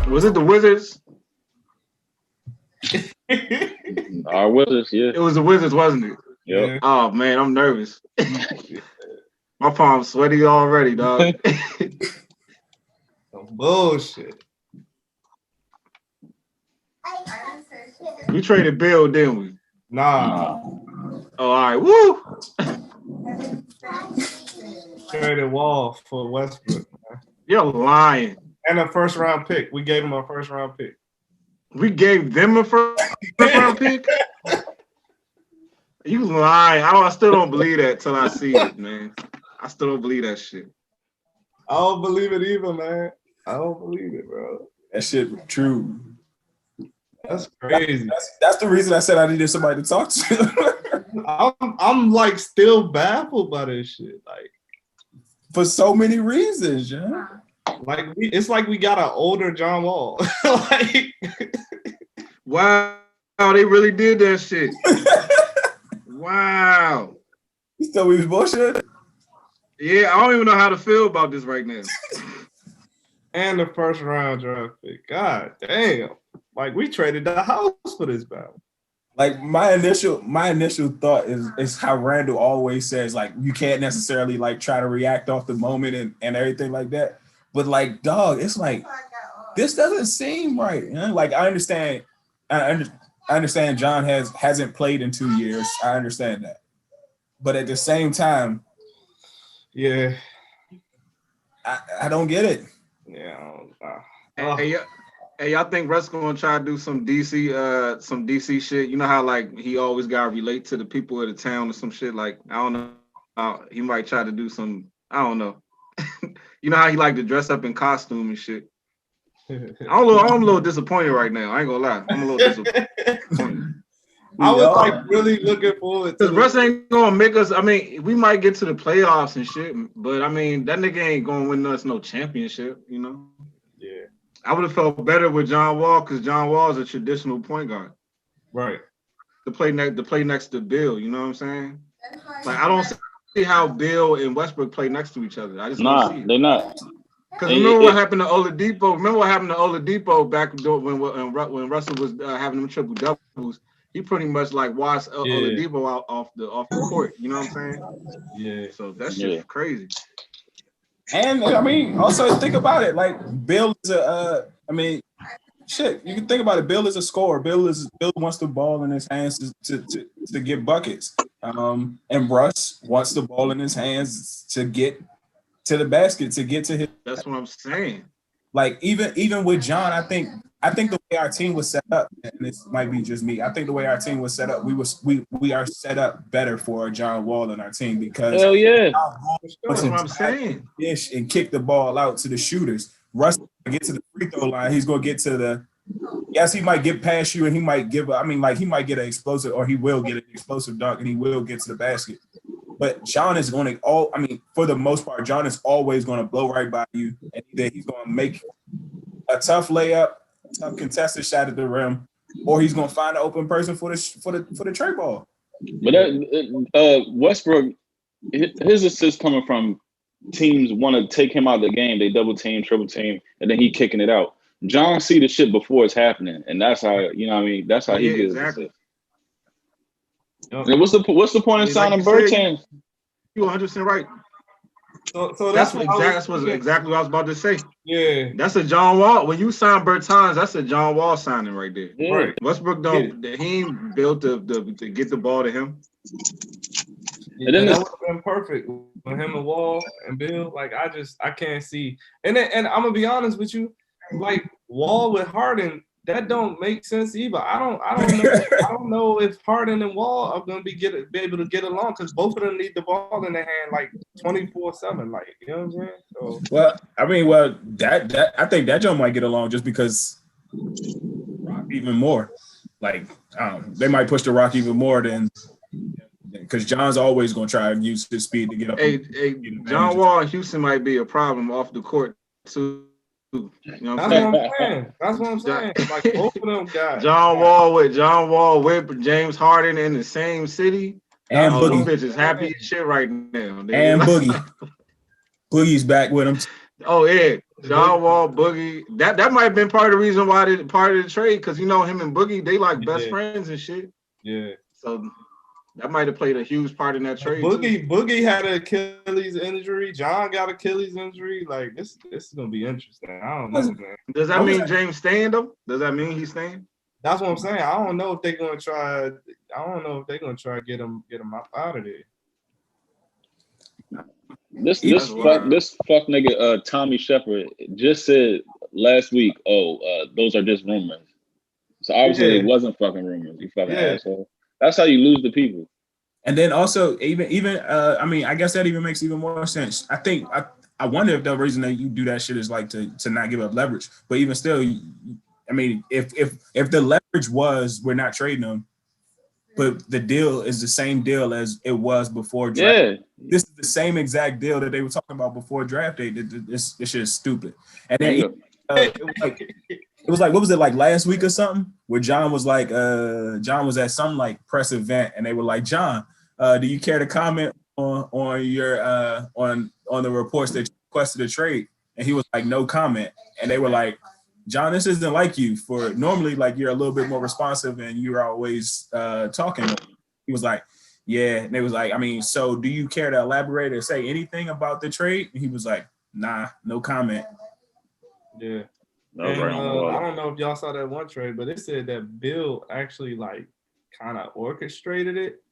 Was it the Wizards? Our Wizards, yeah. It was the Wizards, wasn't it? Yep. Oh man, I'm nervous. My palms sweaty already, dog. Some bullshit. We traded Bill, didn't we? Nah. Oh, all right. Woo! Traded Wall for Westbrook. Man. You're lying. And a first round pick. We gave him a first round pick. We gave them a first round pick? You lying. I still don't believe that till I see it, man. I still don't believe that shit. I don't believe it either, man. I don't believe it, bro. That shit true. That's crazy. That's the reason I said I needed somebody to talk to. I'm like still baffled by this shit. Like for so many reasons, yeah. Like it's like we got an older John Wall. Like wow, they really did that shit. Wow. You thought we was bullshit? Yeah, I don't even know how to feel about this right now. And the first round draft pick. God damn. Like we traded the house for this battle. Like my initial thought is how Randall always says, like, you can't necessarily like try to react off the moment and everything like that. But like, dog, it's like this doesn't seem right. You know? Like I understand John hasn't played in 2 years. I understand that. But at the same time, yeah, I don't get it. Yeah. Hey, y'all think Russ gonna try to do some DC shit? You know how like he always gotta relate to the people of the town or some shit. Like I don't know, he might try to do some. I don't know. You know how he like to dress up in costume and shit. I'm a little disappointed right now. I ain't gonna lie. I'm a little disappointed. I was like really looking forward to Russ ain't gonna make us. I mean, we might get to the playoffs and shit, but I mean that nigga ain't gonna win us no championship. You know. Yeah. I would have felt better with John Wall because John Wall is a traditional point guard. Right. To play next to Bill, you know what I'm saying? Like I don't see how Bill and Westbrook play next to each other. I just don't see it. They're not. Because remember what happened to Oladipo? Remember what happened to Oladipo back when Russell was having them triple doubles? He pretty much like watched Oladipo out off the court. You know what I'm saying? Yeah. So that's just crazy. And I mean, also think about it. Like Bill is shit. You can think about it. Bill is a scorer. Bill wants the ball in his hands to get buckets. And Russ wants the ball in his hands to get to the basket, to get to his. That's what I'm saying. Like even with John, I think the way our team was set up, and this might be just me. I think the way our team was set up, we are set up better for John Wall in our team because hell yeah, that's what I'm saying. Dish and kick the ball out to the shooters. Russ get to the free throw line. He's gonna get to the. Yes, he might get past you, and he might give. I mean, like he might get an explosive, or he will get an explosive dunk, and he will get to the basket. But John is going to for the most part, John is always going to blow right by you, and either he's going to make a tough layup, a tough contested shot at the rim, or he's going to find an open person for the tray ball. But Westbrook, his assists coming from teams want to take him out of the game. They double team, triple team, and then he kicking it out. John see the shit before it's happening, and that's how That's how he gets exactly. And what's the point of signing Bertans? You're 100% right. So that's exactly what I was about to say. Yeah, that's a John Wall. When you sign Bertans, that's a John Wall signing right there. Yeah. Right. Westbrook he ain't built to get the ball to him. Yeah, and then that would have been perfect with him and Wall and Bill. Like I can't see. And I'm gonna be honest with you, like Wall with Harden. That don't make sense either. I don't know if Harden and Wall are gonna be able to get along because both of them need the ball in their hand like 24/7. Like you know what I'm saying? So that I think that John might get along just because Rock even more. Like they might push the Rock even more than because John's always gonna try and use his speed to get up. John Wall and Houston might be a problem off the court too. You know That's what I'm saying. Like both of them guys. John Wall with James Harden in the same city. And Oh, them Boogie. bitches happy as shit right now. And Boogie. Boogie's back with him. Oh yeah, John Wall, Boogie. That might have been part of the reason why part of the trade, because you know him and Boogie, they like best friends and shit. Yeah. So that might have played a huge part in that trade too. Boogie had an Achilles injury. John got Achilles injury. Like this is gonna be interesting. I don't know, man. Does that mean James staying though? Does that mean he's staying? That's what I'm saying. I don't know if they're gonna try. I don't know if they're gonna try to get him out of there. This fuck nigga Tommy Shepard just said last week, those are just rumors. So obviously it wasn't fucking rumors, you fucking asshole. That's how you lose the people. And then also even I mean, I guess that even makes even more sense. I think I wonder if the reason that you do that shit is like to not give up leverage. But even still, I mean, if the leverage was we're not trading them, but the deal is the same deal as it was before draft. Yeah. This is the same exact deal that they were talking about before draft day. This shit is stupid. And then it was like what was it like last week or something where John was at some like press event and they were like, John, do you care to comment on your on the reports that you requested a trade? And he was like, no comment. And they were like, John, this isn't like you. For normally, like you're a little bit more responsive and you're always talking. He was like, yeah. And they was like, I mean, so do you care to elaborate or say anything about the trade? And he was like, nah, no comment. Yeah. And, I don't know if y'all saw that one trade, but it said that Bill actually like kind of orchestrated it.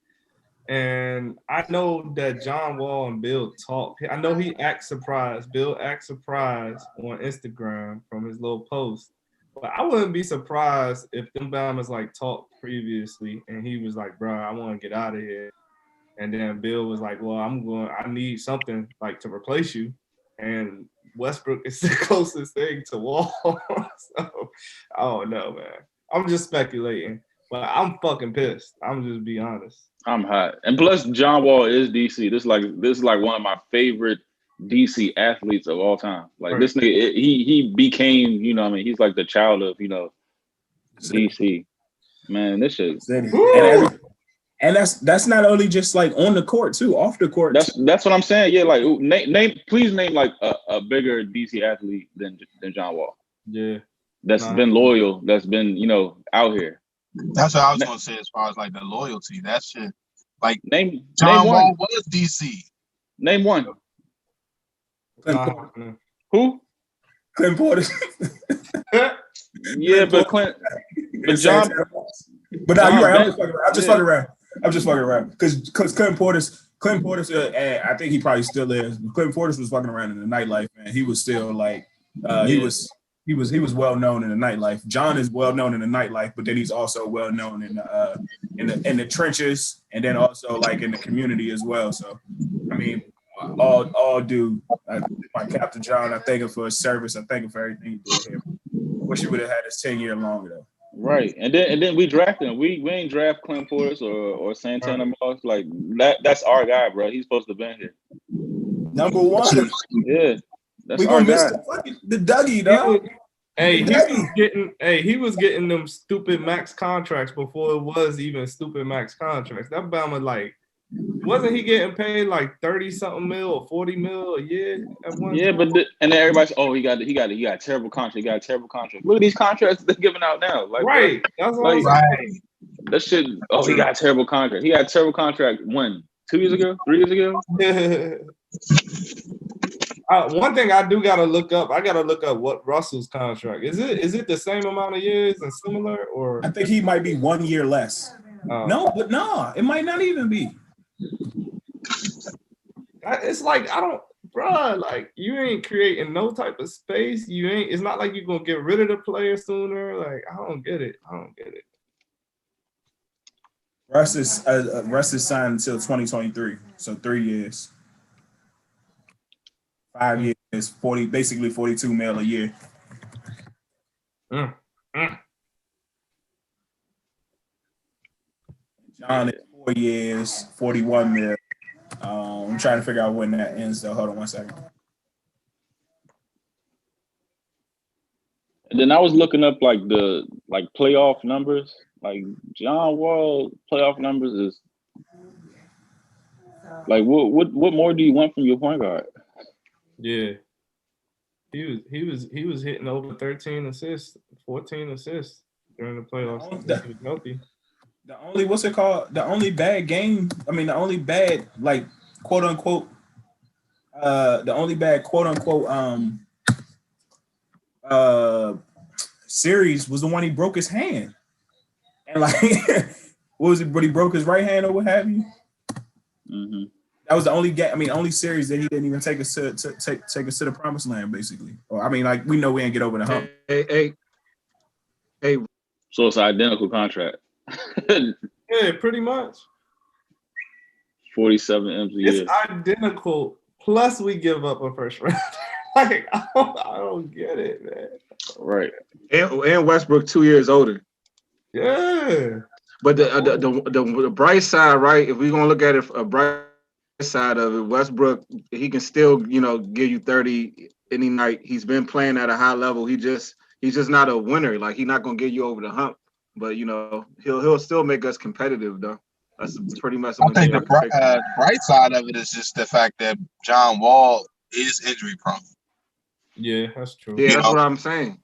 And I know that John Wall and Bill talk. I know he acts surprised. Bill acts surprised on Instagram from his little post. But I wouldn't be surprised if them Bahamas like talked previously and he was like, bro, I want to get out of here. And then Bill was like, well, I need something like to replace you. And Westbrook is the closest thing to Wall. So I don't know, man. I'm just speculating. But I'm fucking pissed. I'm just be honest. I'm hot. And plus John Wall is DC. This is like one of my favorite DC athletes of all time. Like this nigga, he became, you know what I mean, he's like the child of, you know, DC. Man, this shit. And that's not only just like on the court too, off the court. That's what I'm saying. Yeah, like please name like a bigger DC athlete than John Wall. Yeah. That's been loyal, that's been, you know, out here. That's what I was gonna say as far as like the loyalty. That shit. Like name John Wall one. was DC. Name one. Who? Clint Porter. Yeah, but Clint. But John. But no, you're right. I'm just fucking around. I'm just fucking around because Clint Portis. I think he probably still is. Clint Portis was fucking around in the nightlife, man. He was still like he was well known in the nightlife. John is well known in the nightlife, but then he's also well known in the trenches and then also like in the community as well. So I mean, all due my Captain John. I thank him for his service. I thank him for everything he did here. Wish he would have had his 10-year longer though. Right, and then we drafted him. We ain't draft Clint Portis or Santana Moss. Like that's our guy, bro. He's supposed to be here. Number one. Yeah, that's we gonna miss the Dougie, dog. He was getting them stupid max contracts before it was even stupid max contracts. That Bama like, wasn't he getting paid like 30-something mil or 40 mil a year at one time? But and then everybody's he got a terrible contract. He got a terrible contract. Look at these contracts they're giving out now. Like, right. That's what I'm saying. That shit. Oh, he got a terrible contract. He got a terrible contract when? 2 years ago? 3 years ago? One thing I do gotta look up. I gotta look up what Russell's contract is. It the same amount of years and similar, or I think he might be 1 year less. No, it might not even be. It's like like you ain't creating no type of space. It's not like you're gonna get rid of the player sooner. Like I don't get it. Russ is signed until 2023, so 3 years. 5 years, 40, basically 42 mil a year. John is 4 years, 41 mil. I'm trying to figure out when that ends though. Hold on 1 second. And then I was looking up like the playoff numbers. Like John Wall playoff numbers is Like, what more do you want from your point guard? Yeah. He was hitting over 13 assists, 14 assists during the playoffs. He was healthy. The only what's it called? The only bad game. I mean, the only bad like quote unquote. The only bad quote unquote series was the one he broke his hand, and like what was it? But he broke his right hand or what have you. Mm-hmm. That was the only game. I mean, only series that he didn't even take us to take us to the promised land, basically. Or I mean, like we know we ain't get over the hump. Hey. So it's an identical contract. Yeah, pretty much. 47 M's a year. It's identical. Plus, we give up a first round. Like I don't get it, man. Right. And Westbrook 2 years older. Yeah. But the bright side, right? If we're gonna look at it, a bright side of it, Westbrook, he can still, give you 30 any night. He's been playing at a high level. He's just not a winner. Like he's not gonna get you over the hump. But he'll still make us competitive though. That's pretty much. I think the bright side of it is just the fact that John Wall is injury prone. Yeah, that's true. Yeah, that's what I'm saying.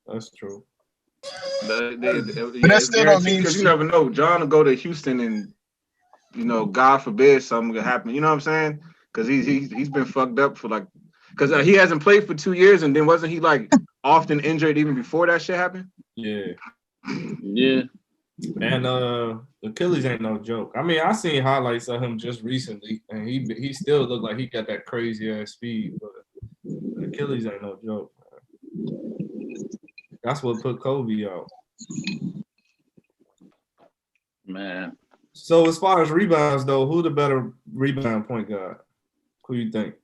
That's true. That still don't mean because you never know. John will go to Houston and God forbid something could happen. You know what I'm saying? Because he's been fucked up for like, because he hasn't played for 2 years, and then wasn't he like often injured even before that shit happened? Yeah. Yeah. And Achilles ain't no joke. I mean, I seen highlights of him just recently, and he still looked like he got that crazy ass speed. But Achilles ain't no joke, man. That's what put Kobe out. Man. So as far as rebounds, though, who the better rebound point guard? Who you think?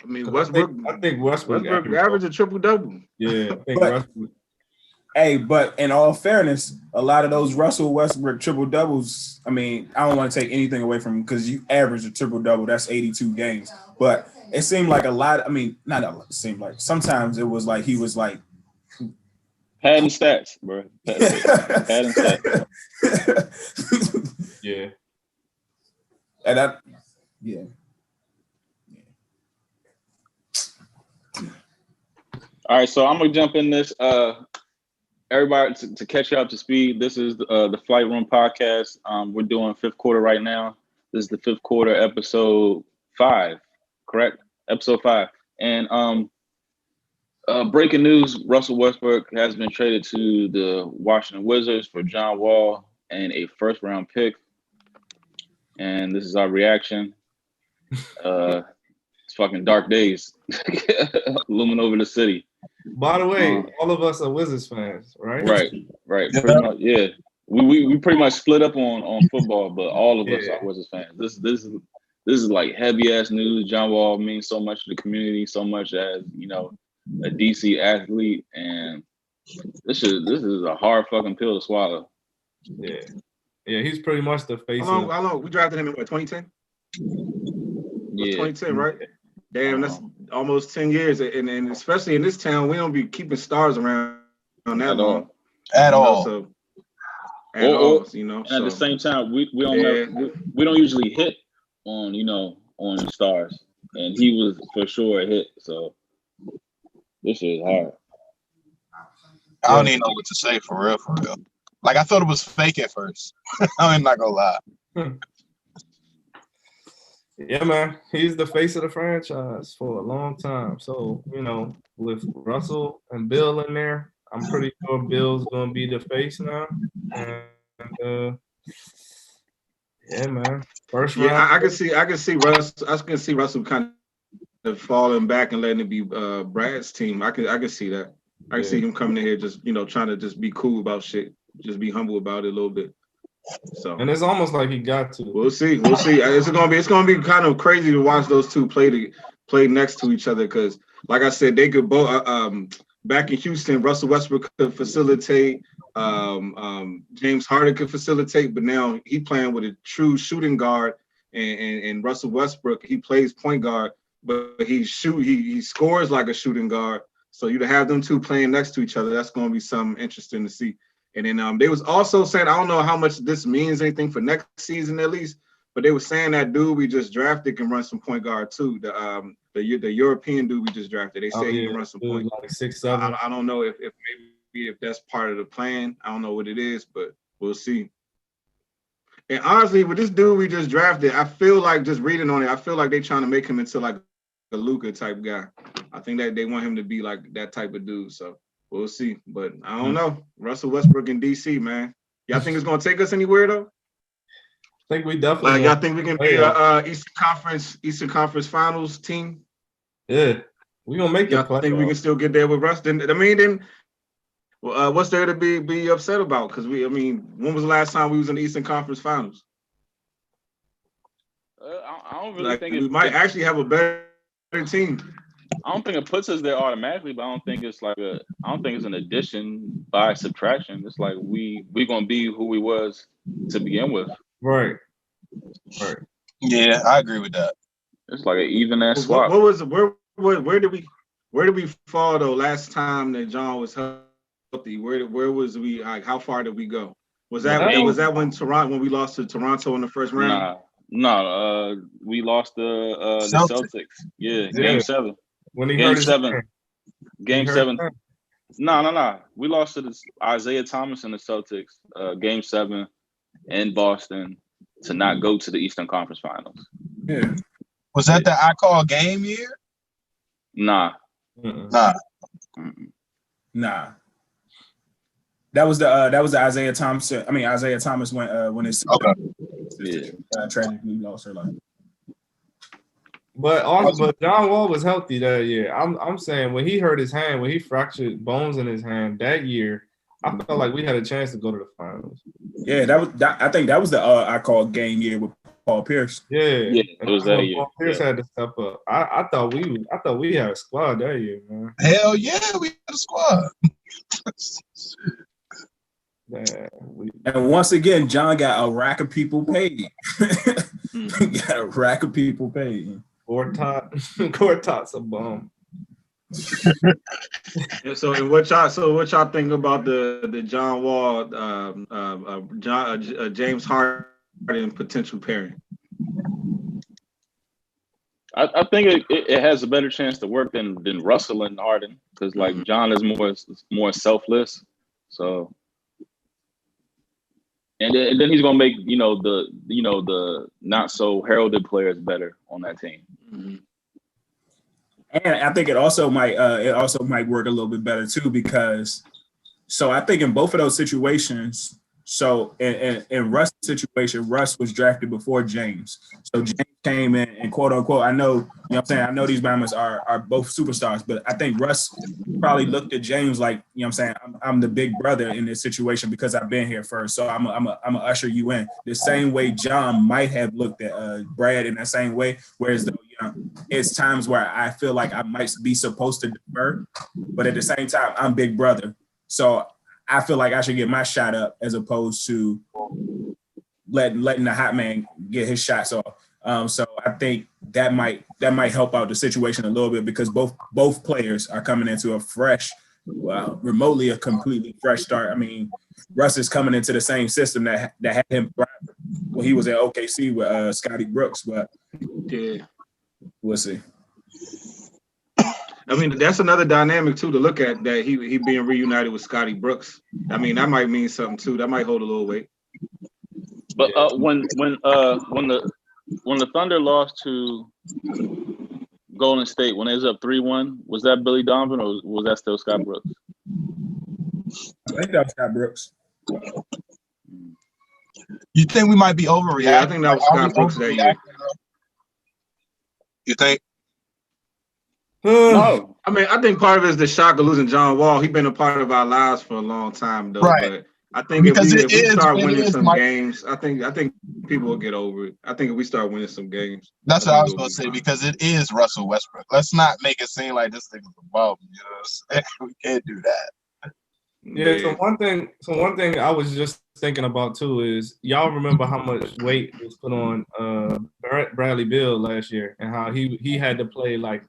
I mean, Westbrook. I think Westbrook average a triple-double. Yeah, I think Westbrook. Hey, but in all fairness, a lot of those Russell Westbrook triple doubles. I mean, I don't want to take anything away from him because you average a triple double. That's 82 games. But it seemed like a lot. I mean, not a lot. It seemed like sometimes it was like he was like padding stats, bro. Padding stats. Yeah. And that. Yeah. All right, so I'm gonna jump in this. Everybody, to catch you up to speed, this is the Flight Room podcast. We're doing fifth quarter right now. This is the fifth quarter, episode 5, correct? Episode 5. And breaking news: Russell Westbrook has been traded to the Washington Wizards for John Wall and a first-round pick. And this is our reaction. It's fucking dark days looming over the city. By the way, all of us are Wizards fans, right? Right. Pretty much, yeah. We pretty much split up on football, but all of us are Wizards fans. This is like heavy ass news. John Wall means so much to the community, so much as a DC athlete, and this is a hard fucking pill to swallow. Yeah, he's pretty much the face. How long? We drafted him in what, 2010? Yeah, 2010, right? Damn, that's almost 10 years, and especially in this town, we don't be keeping stars around that long at all. So, at the same time, we don't usually hit on on stars, and he was for sure a hit. So this is hard. I don't even know what to say for real. Like I thought it was fake at first. I'm not gonna lie. Yeah, man, he's the face of the franchise for a long time. So, with Russell and Bill in there, I'm pretty sure Bill's going to be the face now. And, yeah, man. First round. I can see Russell kind of falling back and letting it be Brad's team. I can see that. I can see him coming in here just, trying to just be cool about shit. Just be humble about it a little bit. So, and it's almost like he got to. We'll see. It's gonna be kind of crazy to watch those two play next to each other because, like I said, they could both. Back in Houston, Russell Westbrook could facilitate. James Harden could facilitate, but now he playing with a true shooting guard, and Russell Westbrook he plays point guard, but he scores like a shooting guard. So you to have them two playing next to each other, that's gonna be something interesting to see. And then they was also saying, I don't know how much this means anything for next season at least, but they were saying that dude we just drafted can run some point guard too. The European dude we just drafted. They say he can run some point. Like 6'7". I don't know if maybe if that's part of the plan. I don't know what it is, but we'll see. And honestly, with this dude we just drafted, I feel like just reading on it, I feel like they're trying to make him into like a Luka type guy. I think that they want him to be like that type of dude. So we'll see. But I don't know. Russell Westbrook in DC, man. Y'all think it's gonna take us anywhere though? I think we definitely. Like y'all think we can be a Eastern Conference Finals team? Yeah, we gonna make it. Y'all think we can still get there with Russ? Then what's there to be upset about? Because when was the last time we was in the Eastern Conference Finals? I don't really think we might actually have a better team. I don't think it puts us there automatically, but I don't think it's an addition by subtraction. It's like we gonna be who we was to begin with. Right. Yeah, I agree with that. It's like an even ass swap. Where did we fall though last time that John was healthy? Where was we? Like, how far did we go? Was that when we lost to Toronto in the first round? No. We lost the Celtics. Yeah, Game 7. When he Game hurt 7. Game 7. No. We lost to Isaiah Thomas and the Celtics. Game 7 in Boston to not go to the Eastern Conference Finals. Yeah. Was that the I call game year? Nah. Nah. That was the Isaiah Thomas. Isaiah Thomas when his tragically lost her life. But John Wall was healthy that year. I'm saying when he hurt his hand, when he fractured bones in his hand that year, I felt like we had a chance to go to the finals. Yeah, I think that was the I call game year with Paul Pierce. Yeah, it was that year. Paul Pierce had to step up. I thought we had a squad that year, man. Hell yeah, we had a squad. And once again, John got a rack of people paid. Got a rack of people paid. Gortat's a bum. So what y'all think about the John Wall, James Harden potential pairing? I think it has a better chance to work than Russell and Harden because like John is more selfless. So and then he's gonna make the not so heralded players better on that team. Mm-hmm. And I think it also might work a little bit better too because I think in both of those situations, so in Russ' situation, Russ was drafted before James. So James came in and quote unquote, I know these Bama's are both superstars, but I think Russ probably looked at James like, I'm the big brother in this situation because I've been here first. So I'm a usher you in. The same way John might have looked at Brad in that same way, whereas it's times where I feel like I might be supposed to defer, but at the same time, I'm big brother. So I feel like I should get my shot up as opposed to letting the hot man get his shots off. So I think that might help out the situation a little bit because both players are coming into a fresh, remotely a completely fresh start. I mean, Russ is coming into the same system that had him when he was at OKC with Scotty Brooks, but yeah, we'll see. I mean, that's another dynamic too to look at, that he being reunited with Scotty Brooks. I mean, that might mean something too. That might hold a little weight. But when the Thunder lost to Golden State, when they was up 3-1, was that Billy Donovan or was that still Scott Brooks? I think that was Scott Brooks. You think we might be overreacting? Yeah, I think that was Scott Brooks that year. You think? No. I mean, I think part of it is the shock of losing John Wall. He's been a part of our lives for a long time, though. Right. But I think if we start winning some games, I think people will get over it. I think if we start winning some games, that's what I was going to say because it is Russell Westbrook. Let's not make it seem like this thing is a bum. You know what I'm saying? We can't do that. Yeah. So one thing I was just thinking about too is y'all remember how much weight was put on Bradley Beal last year and how he had to play like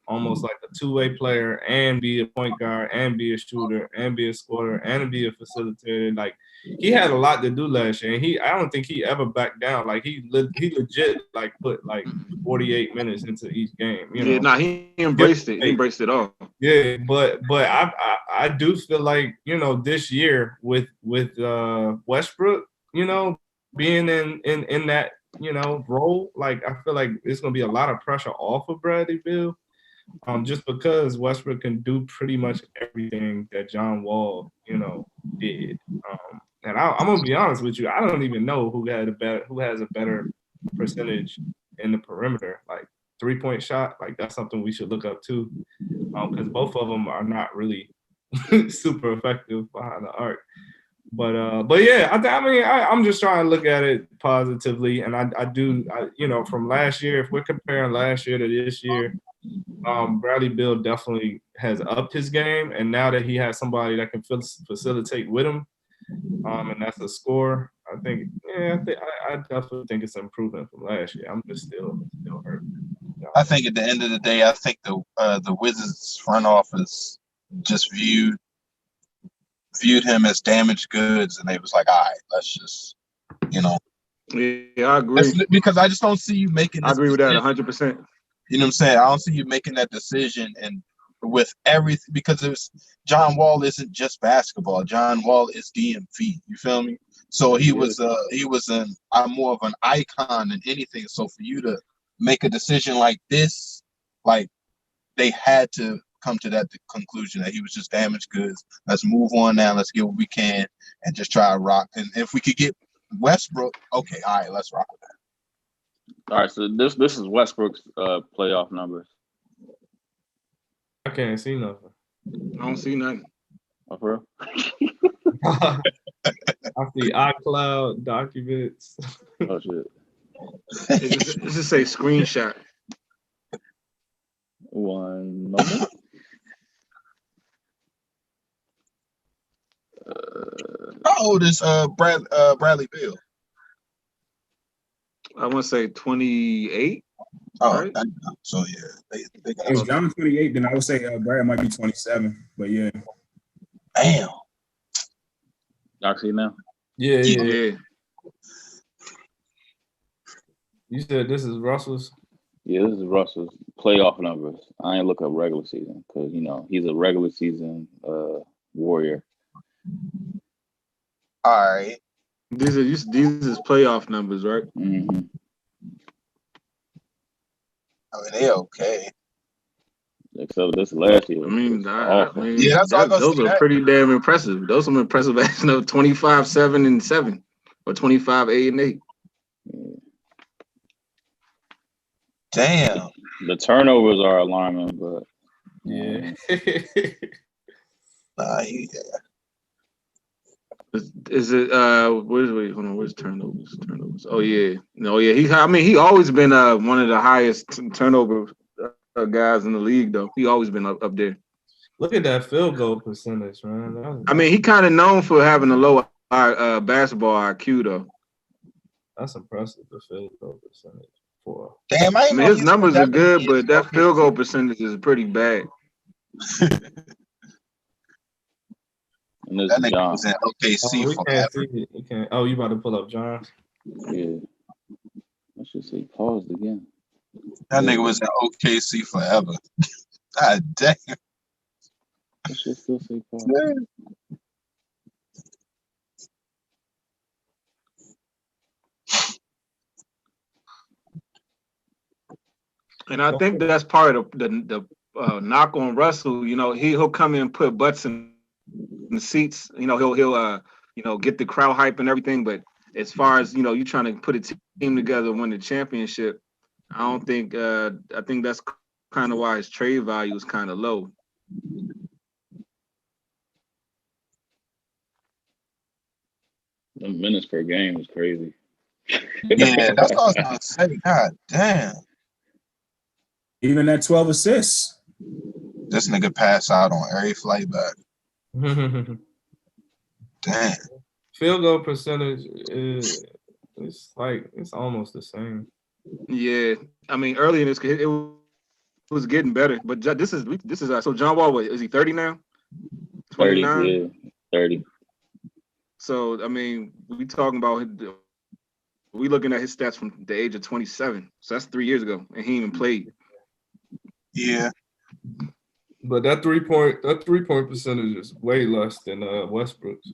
almost like a two-way player and be a point guard and be a shooter and be a scorer and be a facilitator. Like he had a lot to do last year, and I don't think he ever backed down. Like he legit like put like 48 minutes into each game. You know, Yeah, nah, he embraced it. He embraced it all. Yeah, but I do feel like, you know, this year with Westbrook, you know, being in that, you know, role, like I feel like it's gonna be a lot of pressure off of Bradley Beal. Just because Westbrook can do pretty much everything that John Wall, you know, did. And I'm gonna be honest with you, I don't even know who has a better percentage in the perimeter. Like 3-point shot, like that's something we should look up too, because both of them are not really super effective behind the arc. But yeah, I'm just trying to look at it positively, and you know, from last year, if we're comparing last year to this year, Bradley Beal definitely has upped his game, and now that he has somebody that can facilitate with him, and that's a score, I think, yeah, I definitely think it's an improvement from last year. I'm just still hurt. I think at the end of the day, I think the Wizards front office just viewed him as damaged goods, and they was like, all right, let's just, you know. Yeah, I agree. Because I just don't see you making this I agree with that decision. 100%. You know what I'm saying? I don't see you making that decision and with everything, because John Wall isn't just basketball. John Wall is DMV. You feel me? So he was more of an icon than anything. So for you to make a decision like this, like they had to come to that conclusion that he was just damaged goods. Let's move on now. Let's get what we can and just try to rock. And if we could get Westbrook, okay, all right, let's rock with that. All right, so this is Westbrook's playoff numbers. I can't see nothing. I don't see nothing. Oh, for real? I see iCloud documents. Oh shit. It just say screenshot. One moment. How old is Bradley Beal? I want to say 28. Oh, right? So yeah, they got. If John 28, then I would say Brad might be 27. But yeah. Damn. Y'all see now? Yeah. Yeah. You said this is Russell's? Yeah, this is Russell's playoff numbers. I ain't look up regular season because, you know, he's a regular season warrior. All right. These is playoff numbers, right? Mm-hmm. I mean, they okay. Except this last year. I mean, yeah, those are pretty damn impressive. Those are impressive as 25-7-7 or 25-8-8. Damn. The turnovers are alarming, but yeah. Is it where's turnovers? Oh yeah. No, yeah. He always been one of the highest turnover guys in the league though. He always been up there. Look at that field goal percentage, man. I mean, he kind of known for having a low basketball IQ though. That's impressive, the field goal percentage. Damn, I mean, his numbers are good, but that field goal percentage is pretty bad. And this that is nigga John. was in OKC forever. Oh, you about to pull up John? Yeah. I should say paused again. That nigga was in OKC forever. God damn. I should still say paused. And I think that's part of the knock on Russell. You know, he'll come in and put butts in the seats. You know, he'll get the crowd hype and everything. But as far as, you know, you trying to put a team together, win the championship, I don't think. I think that's kind of why his trade value is kind of low. The minutes per game is crazy. Yeah, that's what I was gonna say. God damn. Even at 12 assists. This nigga pass out on every flight back. Damn. Field goal percentage is it's almost the same. Yeah, I mean, early in this, it was getting better, but this is so John Wall. Is he 30 now? 30, 29. yeah, 30. So I mean, we looking at his stats from the age of 27. So that's 3 years ago, and he even played. Yeah. But that 3-point percentage is way less than Westbrook's.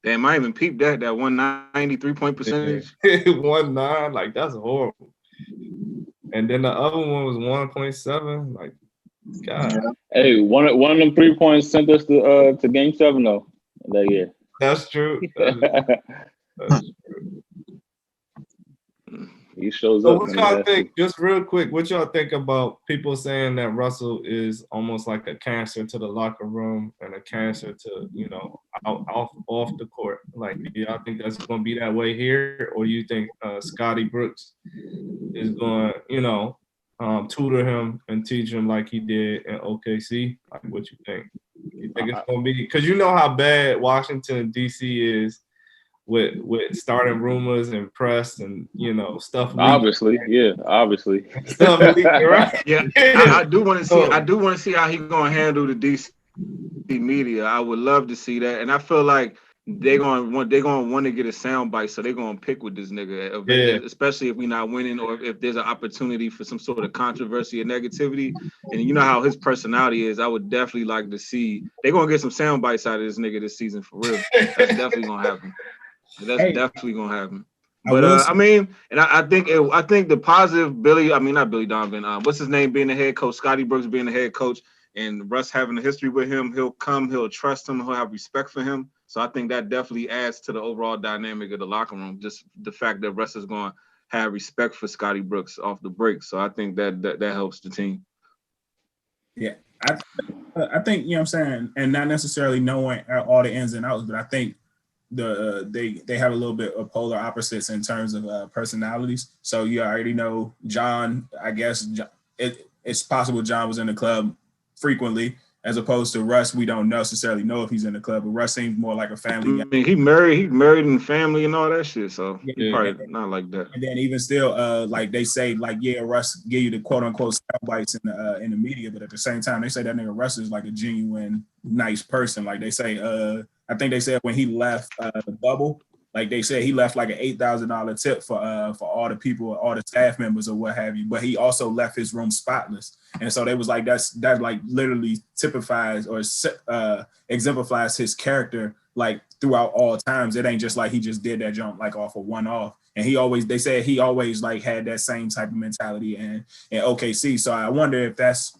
Damn, I even peeped that 190 3-point percentage. 1.9, like that's horrible. And then the other one was 1.7. Like, God. Yeah. Hey, one of them 3 points sent us to Game 7 though that year. That's true. That's true. He shows So up. what y'all think, just real quick, what y'all think about people saying that Russell is almost like a cancer to the locker room and a cancer to, off the court? Like, do y'all think that's going to be that way here? Or you think Scotty Brooks is going to, tutor him and teach him like he did in OKC? Like, what you think? You think it's going to be – because you know how bad Washington, D.C. is with starting rumors and press and stuff. Obviously, yeah, obviously. Stuff leaking, right? Yeah, I do want to see. I do want to see how he's gonna handle the DC media. I would love to see that, and I feel like they're gonna want to get a soundbite, so they're gonna pick with this nigga, especially if we're not winning or if there's an opportunity for some sort of controversy or negativity. And you know how his personality is. I would definitely like to see they're gonna get some sound bites out of this nigga this season for real. That's definitely gonna happen. That's definitely gonna happen. But I mean, and I think the positive not Billy Donovan. What's his name being the head coach? Scotty Brooks being the head coach, and Russ having a history with him. He'll trust him. He'll have respect for him. So I think that definitely adds to the overall dynamic of the locker room. Just the fact that Russ is going to have respect for Scotty Brooks off the break. So I think that helps the team. Yeah, I think you know what I'm saying, and not necessarily knowing all the ins and outs, but I think they have a little bit of polar opposites in terms of personalities. So you already know John. I guess it's possible John was in the club frequently, as opposed to Russ. We don't necessarily know if he's in the club, but Russ seems more like a family guy. I mean, he married and family and all that shit. So he probably not like that. And then even still, like they say, like Russ give you the quote unquote sound bites in the media, but at the same time, they say that nigga Russ is like a genuine nice person. Like they say, I think they said when he left the bubble, like they said he left like an $8,000 tip for all the people, all the staff members or what have you. But he also left his room spotless, and so they was like that like literally typifies or exemplifies his character like throughout all times. It ain't just like he just did that jump like off a one-off. And they said he always like had that same type of mentality in OKC. So I wonder if that's,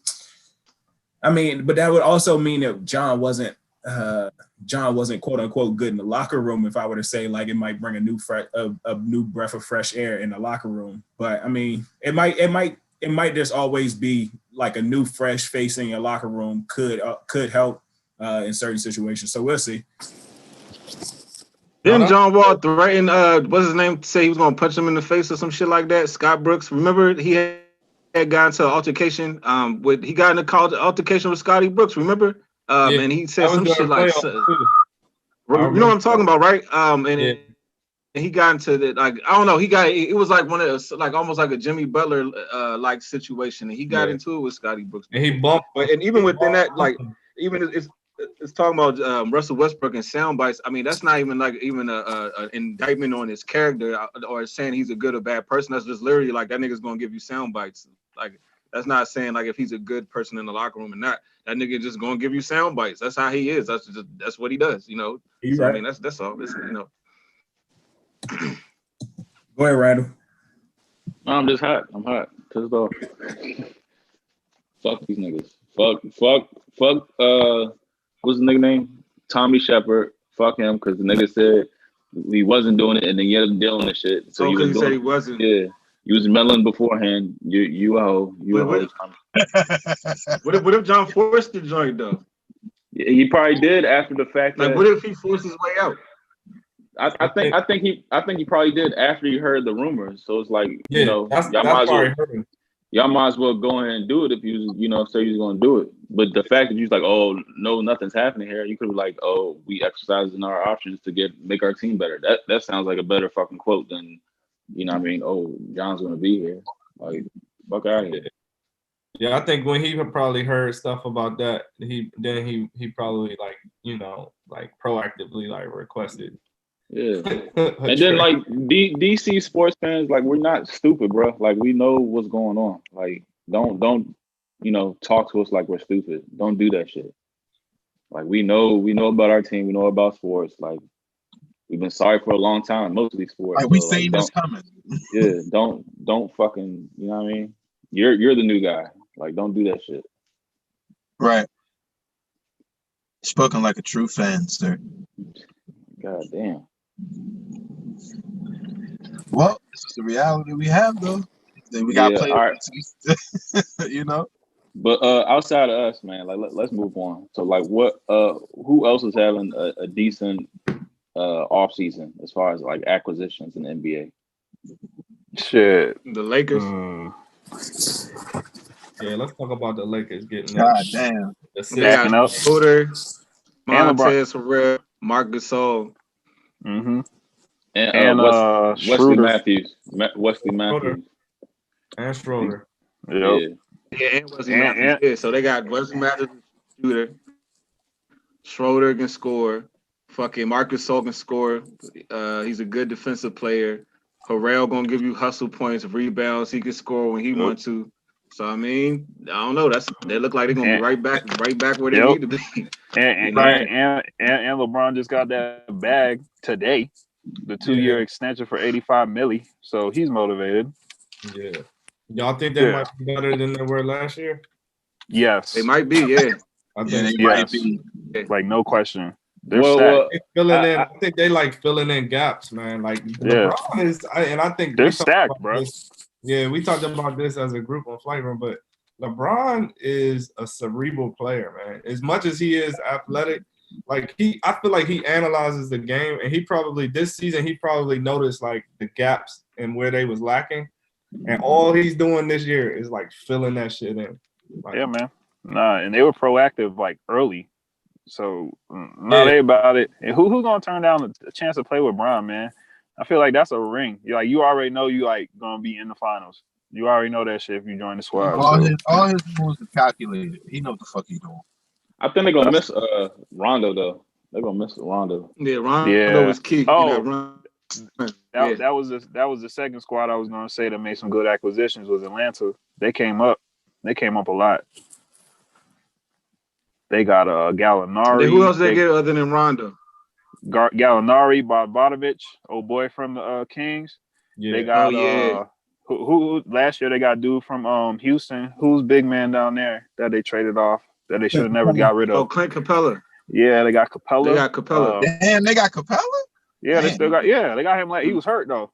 I mean, but that would also mean that John wasn't quote unquote good in the locker room. If I were to say like it might bring a new breath of fresh air in the locker room. But I mean, it might just always be like a new fresh face in your locker room could help in certain situations. So we'll see. Didn't John Wall threaten what's his name, say he was gonna punch him in the face or some shit like that? Scott Brooks. Remember he had gotten into an altercation he got in a altercation with Scotty Brooks, remember? And he said some shit like you know what I'm talking about, right? And he got into the like I don't know, it was like one of those like almost like a Jimmy Butler like situation, and he got into it with Scotty Brooks. And he bumped, and even within that, like even it's talking about Russell Westbrook and sound bites. I mean, that's not even like an indictment on his character or saying he's a good or bad person. That's just literally like that nigga's gonna give you sound bites. Like that's not saying like if he's a good person in the locker room or not. That nigga just gonna give you sound bites. That's how he is. That's what he does. You know. So, right. I mean, that's all. It's, you know. Go ahead, Randall. No, I'm just hot. I'm hot. Pissed off. Fuck these niggas. Fuck. What's the nigga name? Tommy Shepard. Fuck him, because the nigga said he wasn't doing it, and then he ended up dealing this shit. So he said he wasn't. Yeah, you was meddling beforehand. You a hoe. What if John forced the joint though? Yeah, he probably did after the fact. Like, what if he forced his way out? I think he probably did after he heard the rumors. So it's like, yeah, you know, y'all might as well go ahead and do it if you say you're gonna do it. But the fact that you're like, oh no, nothing's happening here, you could be like, oh, we exercising our options to make our team better. That sounds like a better fucking quote than, you know what I mean, oh, John's gonna be here. Like, Fuck out of here. Yeah, I think when he probably heard stuff about that, he probably like, you know, like proactively like requested. Yeah. And then like DC sports fans, like we're not stupid, bro. Like we know what's going on. Like don't you know talk to us like we're stupid. Don't do that shit. Like we know about our team. We know about sports. Like we've been sorry for a long time. Most of these sports. Like we So, like, seen this coming. Yeah, don't fucking. You know what I mean? You're the new guy. Like don't do that shit. Right. Spoken like a true fan, sir. God damn. Well, this is the reality we have, though. Then we got to play, all right. you know. But outside of us, man, like let's move on. So like, what? Who else is having a decent off season as far as like acquisitions in the NBA? Shit, The Lakers. Yeah, let's talk about the Lakers getting God damn. They got up. Shooter, And Montez Harrell, Marc Gasol. Mm-hmm. And Wesley Schroeder. Matthews. Wesley Matthews. And Schroeder. Yep. Yeah, and Wesley Matthews. Yeah, so they got Wesley Matthews, shooter. Schroeder can score. Fucking Marc Gasol can score. He's a good defensive player. Harrell gonna give you hustle points, rebounds. He can score when he wants to. So I mean, I don't know. They look like they're gonna be right back where they need to be. And LeBron just got that bag today, the 2-year extension for $85 million. So he's motivated. Yeah. Y'all think they might be better than they were last year? Yes, they might be. Yeah, I think they might be. Like no question. They're Well, I think they like filling in gaps, man. Like LeBron is, and I think they're stacked, bro. Yeah, we talked about this as a group on Flight Room, but LeBron is a cerebral player, man. As much as he is athletic, like I feel like he analyzes the game, and this season he noticed like the gaps and where they was lacking, and all he's doing this year is like filling that shit in. Like, yeah, man. Nah, and they were proactive like early. So they about it. And who's gonna turn down a chance to play with Bron, man? I feel like that's a ring. You already know you like gonna be in the finals. You already know that shit if you join the squad. All his moves are calculated. He knows what the fuck he doing. I think they're gonna miss Rondo though. They're gonna miss Rondo. Yeah, Rondo was key. That was the second squad I was gonna say that made some good acquisitions was Atlanta. They came up a lot. They got Gallinari. Who else they get other than Rondo? Gallinari, Bogdanovic, old boy from the Kings. Yeah. They got who last year they got dude from Houston. Who's big man down there that they traded off that they should have never got rid of? Oh, Clint Capella. Yeah, they got Capella. Damn, they got Capella? Yeah, they still got they got him. Like he was hurt though.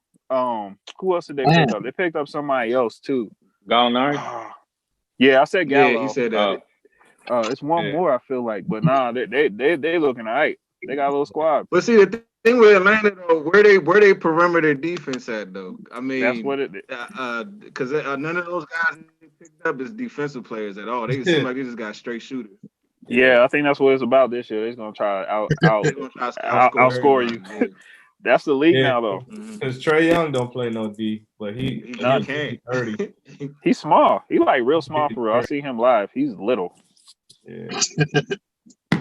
Who else did they pick up? They picked up somebody else too. Gallinari? Yeah, I said Gallo. Yeah, he said that. It's one more, I feel like, but nah, they looking all right. They got a little squad. But see, the thing with Atlanta though, where they perimeter defense at though? I mean, that's what it. Because none of those guys they picked up as defensive players at all. They just seem like they just got straight shooters. Yeah, I think that's what it's about this year. They're just gonna try to outscore you. Yeah. That's the league now, though. Because Trae Young don't play no D, but he can't. 30. He's small. He like real small for real. I see him live. He's little. Yeah.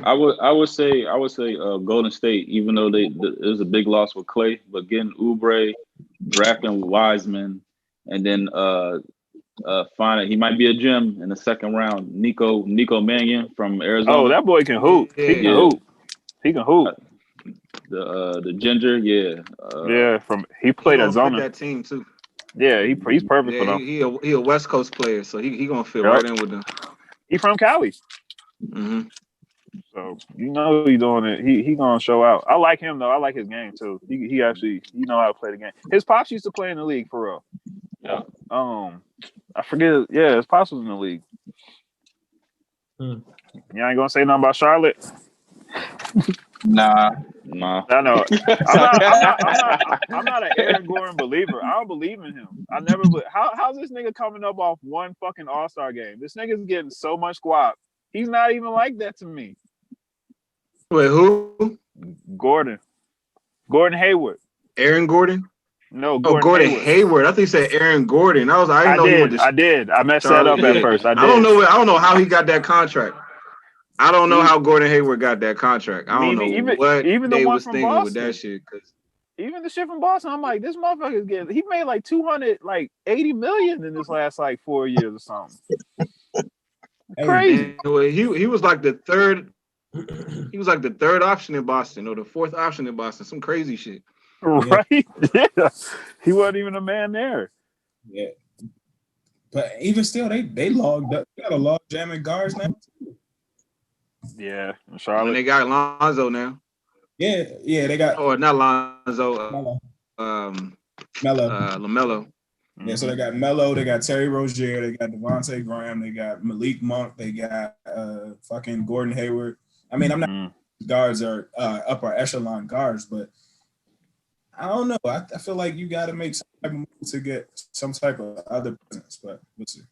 I would say Golden State, even though it was a big loss with Clay, but getting Oubre, drafting Wiseman, and then finding he might be a gem in the second round. Nico Mannion from Arizona. Oh, that boy can hoop. Yeah. He can hoop. He can hoop. The ginger, he played at Zona. That team too. Yeah, he's perfect for them. He a West Coast player, so he gonna fit right in with them. He from Cali. Mm-hmm. So you know he's doing it. He gonna show out. I like him though. I like his game too. He actually know how to play the game. His pops used to play in the league for real. Yeah. I forget. Yeah, his pops was in the league. You ain't gonna say nothing about Charlotte? Nah. I know. I'm not an Aaron Gordon believer. I don't believe in him. I never. How's this nigga coming up off one fucking All-Star game? This nigga's getting so much squat. He's not even like that to me. Wait, who? Gordon Hayward. Aaron Gordon? No, Oh, Gordon Hayward. Hayward. I think he said Aaron Gordon. I didn't know he went to I did. I messed that Charlotte. up at first. I did. I don't know how he got that contract. I don't know how Gordon Hayward got that contract. I don't know what even the they one was from thinking with Boston. that shit. Even the shit from Boston, I'm like, this motherfucker's getting. He made like 280 million in this last like 4 years or something. Crazy. Anyway, he was like the third. He was like the third option in Boston or the fourth option in Boston. Some crazy shit. Right? Yeah. He wasn't even a man there. Yeah. But even still, they logged up. They got a log jamming guards now. Yeah, Charlotte. And they got Lonzo now. Yeah, they got. Oh, not Lonzo. Melo. LaMelo. Yeah, so they got Melo, they got Terry Rozier, they got Devontae Graham, they got Malik Monk, they got fucking Gordon Hayward. I mean, I'm not guards are upper echelon guards, but I don't know. I feel like you got to make some type of move to get some type of other presence, but we'll see.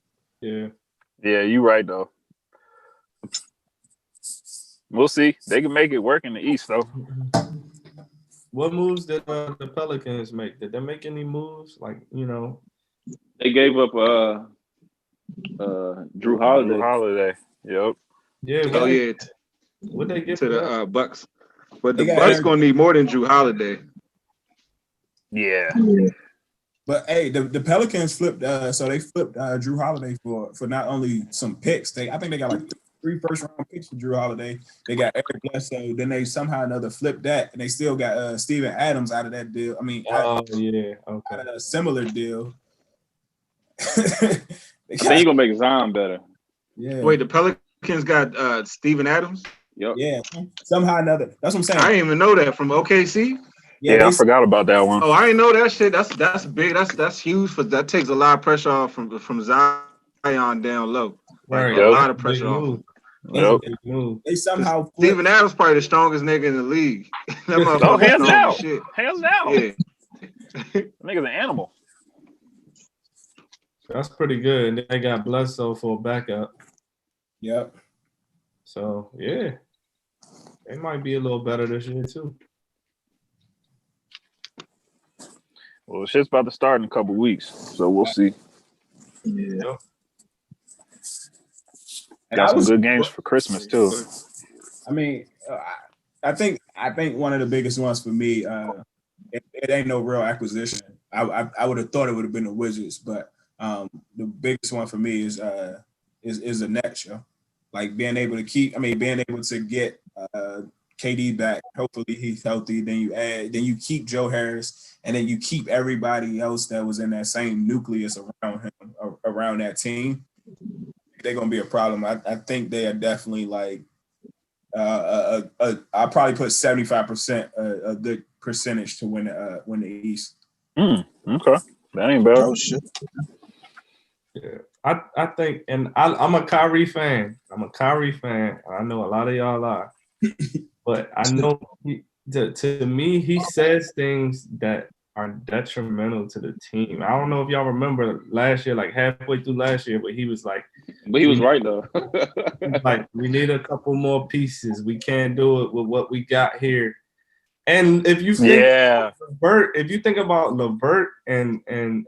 Yeah, you're right though. We'll see. They can make it work in the East though. What moves did the Pelicans make? Did they make any moves? Like, they gave up Drew Holiday. Drew Holiday. Yep. Yeah. Oh yeah. What they get to the that? Bucks? But the Bucks gonna need more than Drew Holiday. Yeah. But hey, the Pelicans flipped. So they flipped Drew Holiday for not only some picks. I think they got like 3 first-round picks for Drew Holiday. They got Eric Bledsoe. Then they somehow another flipped that, and they still got Steven Adams out of that deal. I mean, out of a similar deal. I think he's gonna make Zion better. Yeah. Wait, the Pelicans got Steven Adams? Yep. Yeah. Somehow another. That's what I'm saying. I didn't even know that from OKC. Yeah, I forgot about that one. Oh, I didn't know that shit. That's big. That's huge. That takes a lot of pressure off from Zion down low. Right. A lot of pressure off. Yep. They somehow Steven Adams probably the strongest nigga in the league. That hands down. Shit. Hands down. Yeah. Nigga's an animal. That's pretty good. And they got Bledsoe for a backup. Yep. So yeah, they might be a little better this year too. Well, shit's about to start in a couple weeks, so we'll see. Yeah. Got some good games for Christmas too. I mean, I think one of the biggest ones for me, it ain't no real acquisition. I would have thought it would have been the Wizards, but the biggest one for me is the Nets, yo. Like being able to get KD back. Hopefully he's healthy. Then you keep Joe Harris, and then you keep everybody else that was in that same nucleus around him, around that team. They're gonna be a problem. I think they are definitely like I'll probably put 75% a good percentage to win the East. Okay, that ain't bad. Oh shit. Yeah, I think, and I'm a Kyrie fan. I know a lot of y'all are, but I know to me he says things that are detrimental to the team. I don't know if y'all remember last year, like halfway through last year, but he was like, but he was right though. like, we need a couple more pieces. We can't do it with what we got here. And if you think if you think about LeVert and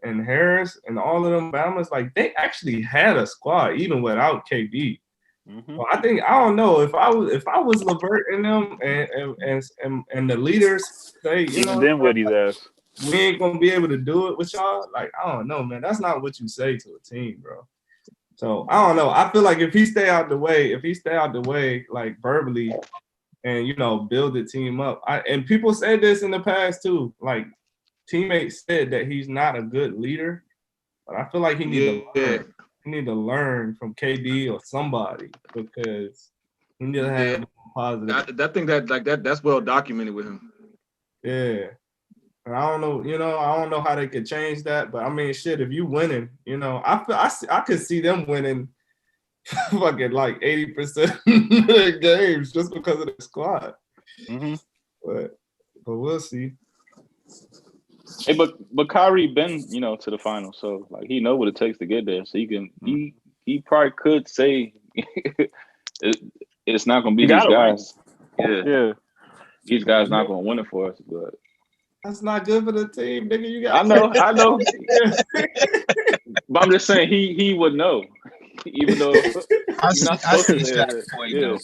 Harris and all of them Bamas, like they actually had a squad even without KD. Mm-hmm. So I don't know if I was LeVert and them and the leaders say, then what he does. We ain't gonna be able to do it with y'all. Like, I don't know, man. That's not what you say to a team, bro. So I don't know. I feel like if he stay out the way, like verbally, and build the team up. And people said this in the past too. Like teammates said that he's not a good leader, but I feel like he need to learn from KD or somebody, because he need to have positive. I think that's well documented with him. Yeah. And I don't know how they could change that, but I mean, shit, if you winning, I could see them winning fucking like 80% of their games just because of the squad. Mm-hmm. But we'll see. Hey, but Kyrie been to the finals, so like he know what it takes to get there. So he probably could say it's not gonna be these guys. Yeah, these guys not gonna win it for us, but. That's not good for the team, nigga. You got. I know. But I'm just saying he would know, even though I you're see, not I supposed see to say Shaq it. point Yeah, though.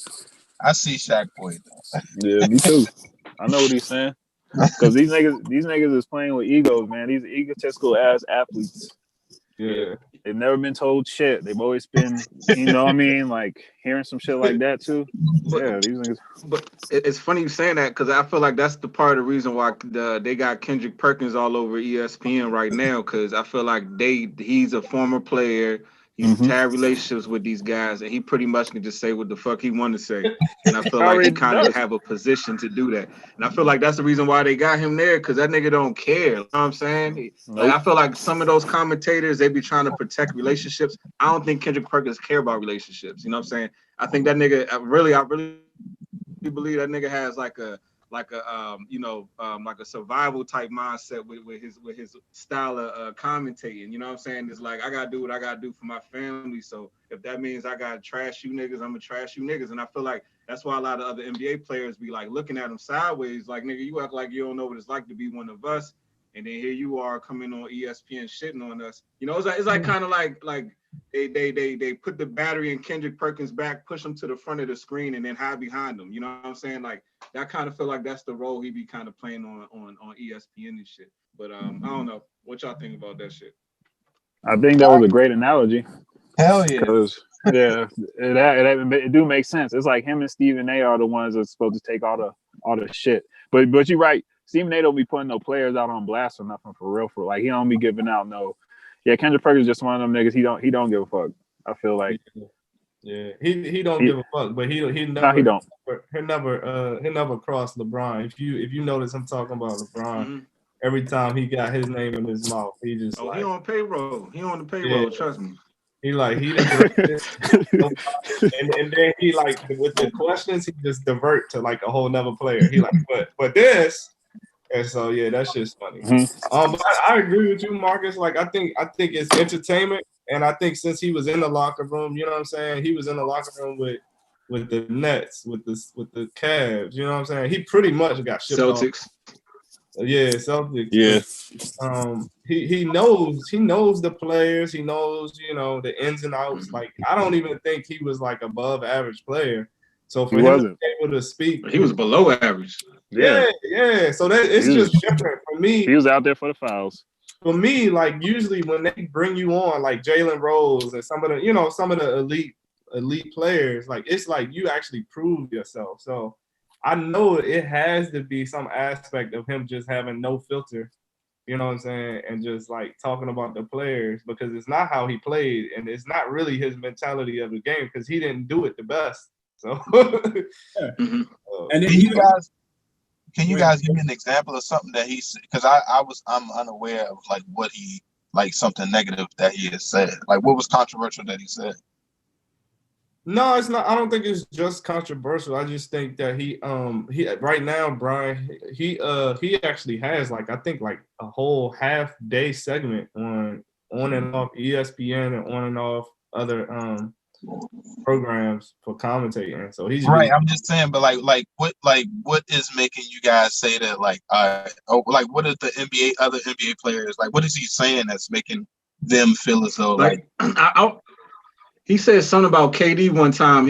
I see Shaq point though. Yeah, me too. I know what he's saying. Because these niggas is playing with egos, man. These egotistical ass athletes. Yeah. They've never been told shit. They've always been, you know what I mean, like hearing some shit like that too. Yeah, these niggas. But it's funny you saying that because I feel like that's the part of the reason why they got Kendrick Perkins all over ESPN right now, because I feel like he's a former player. He's had relationships with these guys, and he pretty much can just say what the fuck he want to say. And I feel like he kind of have a position to do that. And I feel like that's the reason why they got him there, because that nigga don't care. You know what I'm saying? Like, I feel like some of those commentators, they be trying to protect relationships. I don't think Kendrick Perkins care about relationships. You know what I'm saying? I think that nigga, I really believe that nigga has like a survival type mindset with his style of commentating. You know what I'm saying? It's like, I gotta do what I gotta do for my family. So if that means I gotta trash you niggas, I'm gonna trash you niggas. And I feel like that's why a lot of other NBA players be like looking at him sideways, like, nigga, you act like you don't know what it's like to be one of us. And then here you are coming on ESPN shitting on us. You know, it's like kind of like they put the battery in Kendrick Perkins' back, push him to the front of the screen, and then hide behind him. You know what I'm saying? Like, that kind of feel like that's the role he be kind of playing on ESPN and shit. But I don't know. What y'all think about that shit? I think that was a great analogy. Hell yeah. Because it do make sense. It's like him and Stephen A are the ones that's supposed to take all the shit. But you're right. Stephen A don't be putting no players out on blast or nothing for real. For like, he don't be giving out no. Yeah, Kendrick Perkins is just one of them niggas. He don't give a fuck. I feel like. Yeah, he don't give a fuck, but he never. No, he don't. He never crossed LeBron. If you notice, I'm talking about LeBron. Every time he got his name in his mouth, he just he on payroll. He on the payroll. Trust me. He didn't and then he like with the questions he just divert to like a whole nother player. He like but this, and so yeah, that's just funny. But I agree with you, Marcus. Like I think it's entertainment, and I think since he was in the locker room, you know what I'm saying, he was in the locker room with the Nets, with the Cavs, you know what I'm saying. He pretty much got shipped Celtics. off. Yeah, Celtics. Yeah. He knows the players. He knows, you know, the ins and outs. Like, I don't even think he was like above average player. So for him to be able to speak, he was below average. Yeah. So that it's just different for me. He was out there for the fouls. For me, like usually when they bring you on, like Jalen Rose and some of the elite players, like it's like you actually prove yourself. So I know it has to be some aspect of him just having no filter, you know what I'm saying, and just like talking about the players, because it's not how he played, and it's not really his mentality of the game, because he didn't do it the best. So, and then can you guys give me an example of something that he said? Because I'm unaware of like what he, like something negative that he has said. Like, what was controversial that he said? No, it's not. I don't think it's just controversial. I just think that he right now, Brian, he actually has like, I think like a whole half day segment on and off ESPN and on and off other programs for commentating. So he's right. I'm just saying, but what is making you guys say that? Like, like what are the other NBA players, like what is he saying that's making them feel as though like he said something about KD one time.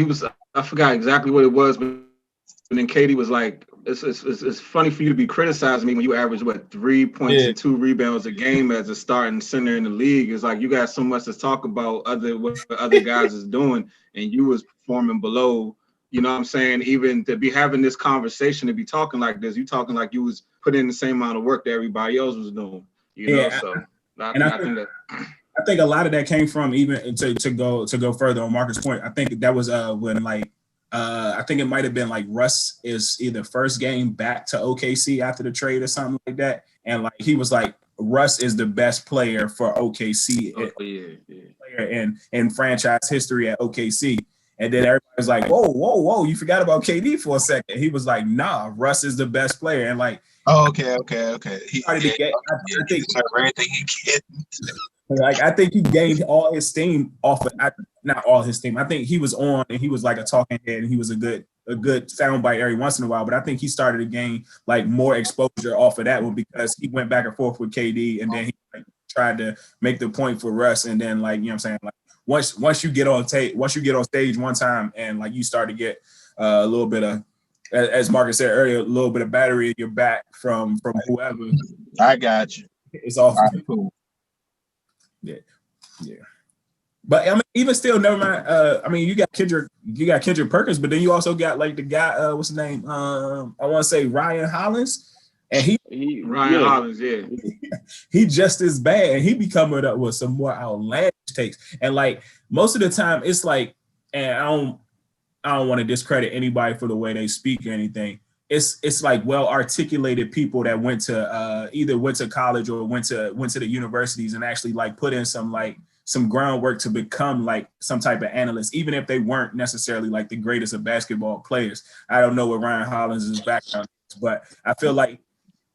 I forgot exactly what it was, but then KD was like, it's funny for you to be criticizing me when you average 3 points and 2 rebounds a game as a starting center in the league. It's like you got so much to talk about what other guys is doing, and you was performing below. You know what I'm saying? Even to be having this conversation, to be talking like this, you talking like you was putting in the same amount of work that everybody else was doing. You know, so I think a lot of that came from, even to go further on Marcus' point. I think that was when I think it might have been like Russ is either first game back to OKC after the trade or something like that, and like he was like, Russ is the best player for OKC, player in franchise history at OKC. And then everybody's like, whoa, you forgot about KD for a second. He was like, nah, Russ is the best player. And like, okay. He started to get, I think everything he get. Like, I think he gained all his steam off of, not all his steam. I think he was on and he was like a talking head and he was a good a good soundbite every once in a while, but I think he started to gain like more exposure off of that one because he went back and forth with KD, and then he like, tried to make the point for Russ, and then like, you know what I'm saying, like once you get on stage one time and like you start to get a little bit of, as Marcus said earlier, a little bit of battery in your back from whoever. I got you. It's awful. All right, cool. Yeah. But I mean, even still, never mind. I mean, you got Kendrick Perkins, but then you also got like the guy, what's his name? I want to say Ryan Hollins, and Ryan Hollins, yeah. He just as bad, and he be coming up with some more outlandish takes. And like most of the time, it's like, and I don't want to discredit anybody for the way they speak or anything. It's like well articulated people that went to either went to college or went to the universities and actually like put in some groundwork to become like some type of analyst, even if they weren't necessarily like the greatest of basketball players. I don't know what Ryan Hollins' background is, but I feel like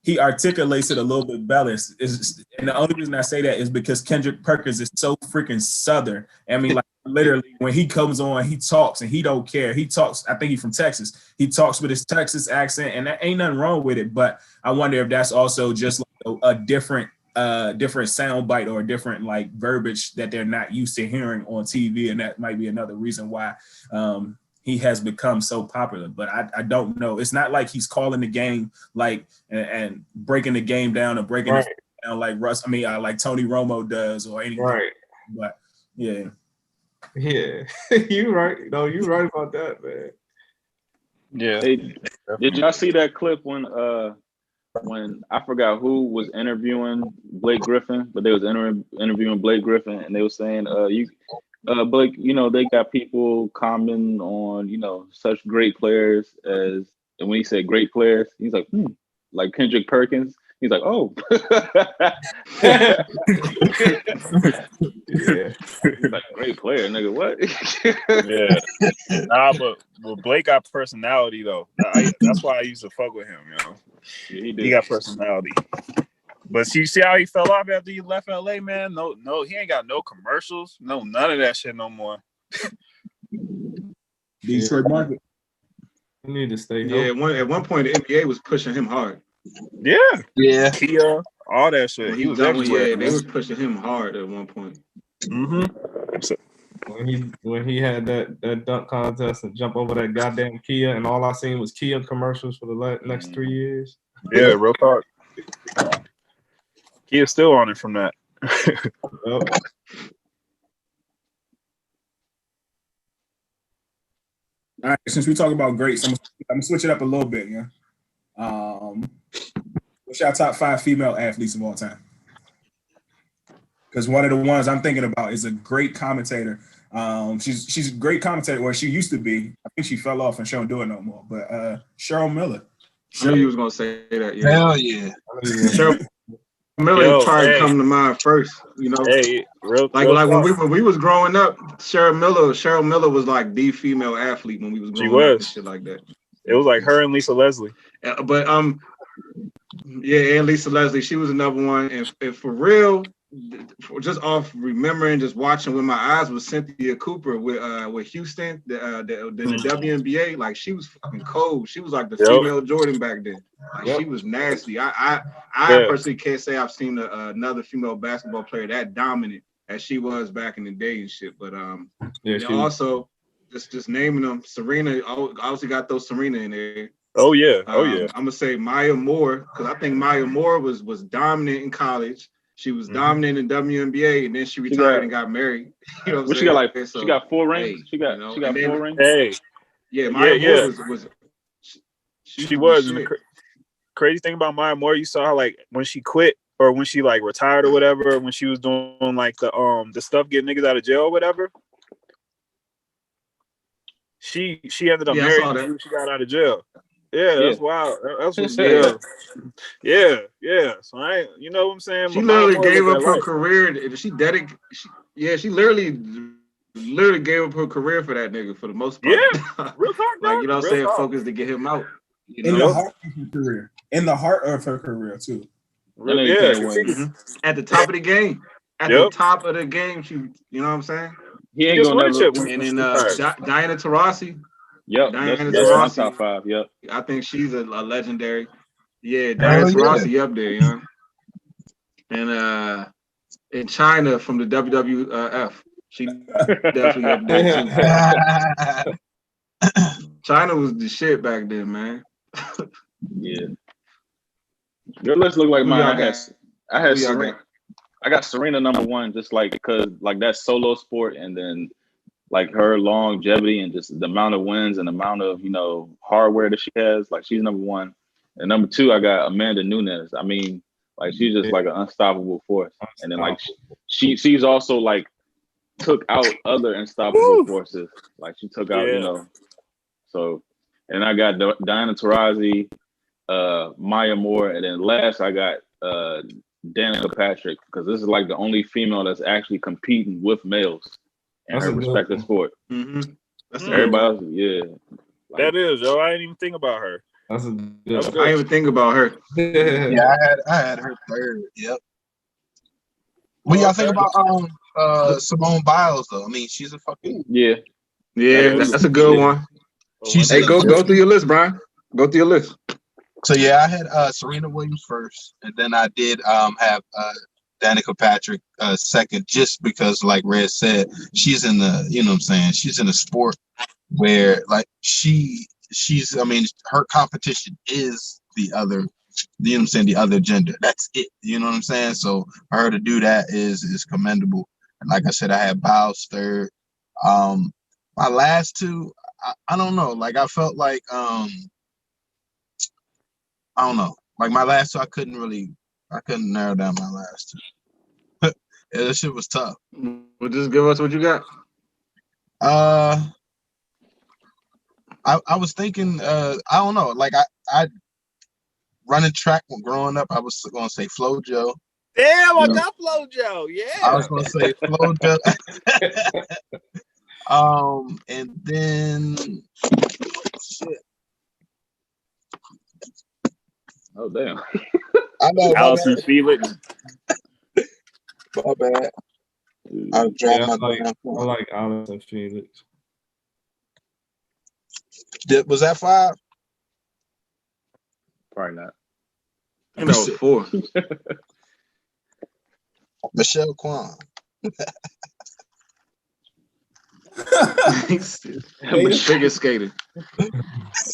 he articulates it a little bit better. And the only reason I say that is because Kendrick Perkins is so freaking Southern. I mean, like literally when he comes on, he talks and he don't care. He talks, I think he's from Texas. He talks with his Texas accent, and that ain't nothing wrong with it. But I wonder if that's also just like a different sound bite or a different like verbiage that they're not used to hearing on TV. And that might be another reason why he has become so popular. But I don't know. It's not like he's calling the game like and breaking the game down or breaking it down like Russ. I mean, like Tony Romo does or anything. Right. But yeah. Yeah. You right. No, you right about that, man. Yeah. Hey, did y'all see that clip when I forgot who was interviewing Blake Griffin, but they was interviewing Blake Griffin, and they were saying, Blake, you know, they got people commenting on, you know, such great players as, and when he said great players, he's like, like Kendrick Perkins. He's like, oh. Yeah. He's like, great player, nigga, what? Yeah. Nah, but Blake got personality, though. That's why I used to fuck with him, you know. Yeah, he got personality. But you see how he fell off after he left LA, man? No, he ain't got no commercials. No, none of that shit no more. Detroit market. You need to stay healthy. Yeah, at one point the NBA was pushing him hard. Yeah. Kia, all that shit. When he was everywhere. Yeah, they were pushing him hard at one point. When he had that dunk contest and jump over that goddamn Kia, and all I seen was Kia commercials for the next 3 years. Yeah, real talk. Kia's still on it from that. All right, since we talk about greats, I'm gonna switch it up a little bit, yeah. What's your top 5 female athletes of all time? Because one of the ones I'm thinking about is a great commentator. She's a great commentator, or she used to be. I think she fell off and she don't do it no more. But Cheryl Miller. I knew you was gonna say that. Yeah. Hell yeah. Cheryl Miller probably come to mind first. You know, real when we was growing up, Cheryl Miller was like the female athlete when we was growing up and shit like that. It was like her and Lisa Leslie. But and Lisa Leslie, she was another one. And for real, just off remembering, just watching with my eyes, was Cynthia Cooper with Houston, the WNBA. Like, she was fucking cold. She was like the female Jordan back then. Like, she was nasty. I personally can't say I've seen another female basketball player that dominant as she was back in the day and shit. But also just naming them, Serena. Obviously got those Serena in there. Oh yeah. I'm gonna say Maya Moore, because I think Maya Moore was dominant in college. She was dominant in WNBA, and then she retired and got married. You know what I'm saying? She got 4 rings. She got 4 rings. Hey, Maya Moore was. She was. And the crazy thing about Maya Moore, you saw her like when she quit or when she like retired or whatever, when she was doing like the stuff getting niggas out of jail or whatever. She ended up marrying the dude she got out of jail. Yeah, that's wild. That's what's yeah. So you know what I'm saying? She literally gave up her career. She literally gave up her career for that nigga for the most part. Yeah, real talk. Like, you know what I'm saying? Focus to get him out. In the heart of her career. In the heart of her career too. At the top of the game. At the top of the game, she. You know what I'm saying? He ain't gonna never. And then Diana Taurasi. Yep, Diana that's my Taurasi. top 5. Yep. I think she's a legendary. Yeah, Diana Hell yeah. Taurasi up there, young. And in China from the WWF, she definitely up there too. China was the shit back then, man. Yeah. Your list look like Who mine. y'all I had got? Who y'all Serena. got? I got Serena number 1, just like because like that solo sport, and then like her longevity and just the amount of wins and the amount of hardware that she has. Like she's number 1, and number 2 I got Amanda Nunes. I mean, like she's just like an unstoppable force. And then like she's also like took out other unstoppable forces. Like she took out So, and I got Diana Taurasi, Maya Moore, and then last I got Danica Patrick, because this is like the only female that's actually competing with males in her respective sport. That's Everybody else, yeah. Like, that is, yo. I didn't even think about her. That's a good. I didn't even think about her. Yeah, I had her third. Yep. What y'all think about Simone Biles though? I mean, she's a fucking yeah. That's a good one. Hey, go through your list, Brian. Go through your list. So yeah, I had Serena Williams first, and then I did have Danica Patrick second, just because, like Red said, she's in the she's in a sport where like she's I mean her competition is the other. The other gender. That's it. You know what I'm saying? So for her to do that is commendable. And like I said, I had Biles third. My last two, I don't know. Like I felt like I don't know. Like my last two, I couldn't narrow down my last two. Yeah, this shit was tough. Well, just give us what you got. I was thinking I don't know. Like I running track when growing up, I was gonna say FloJo. Damn, I got FloJo. Yeah, I was gonna say FloJo. And then shit. Oh damn. I know. Allison Felix. My bad. I was driving I like Allison Felix. Was that 5? Probably not. You know, 4. Michelle Kwan. Figure skating.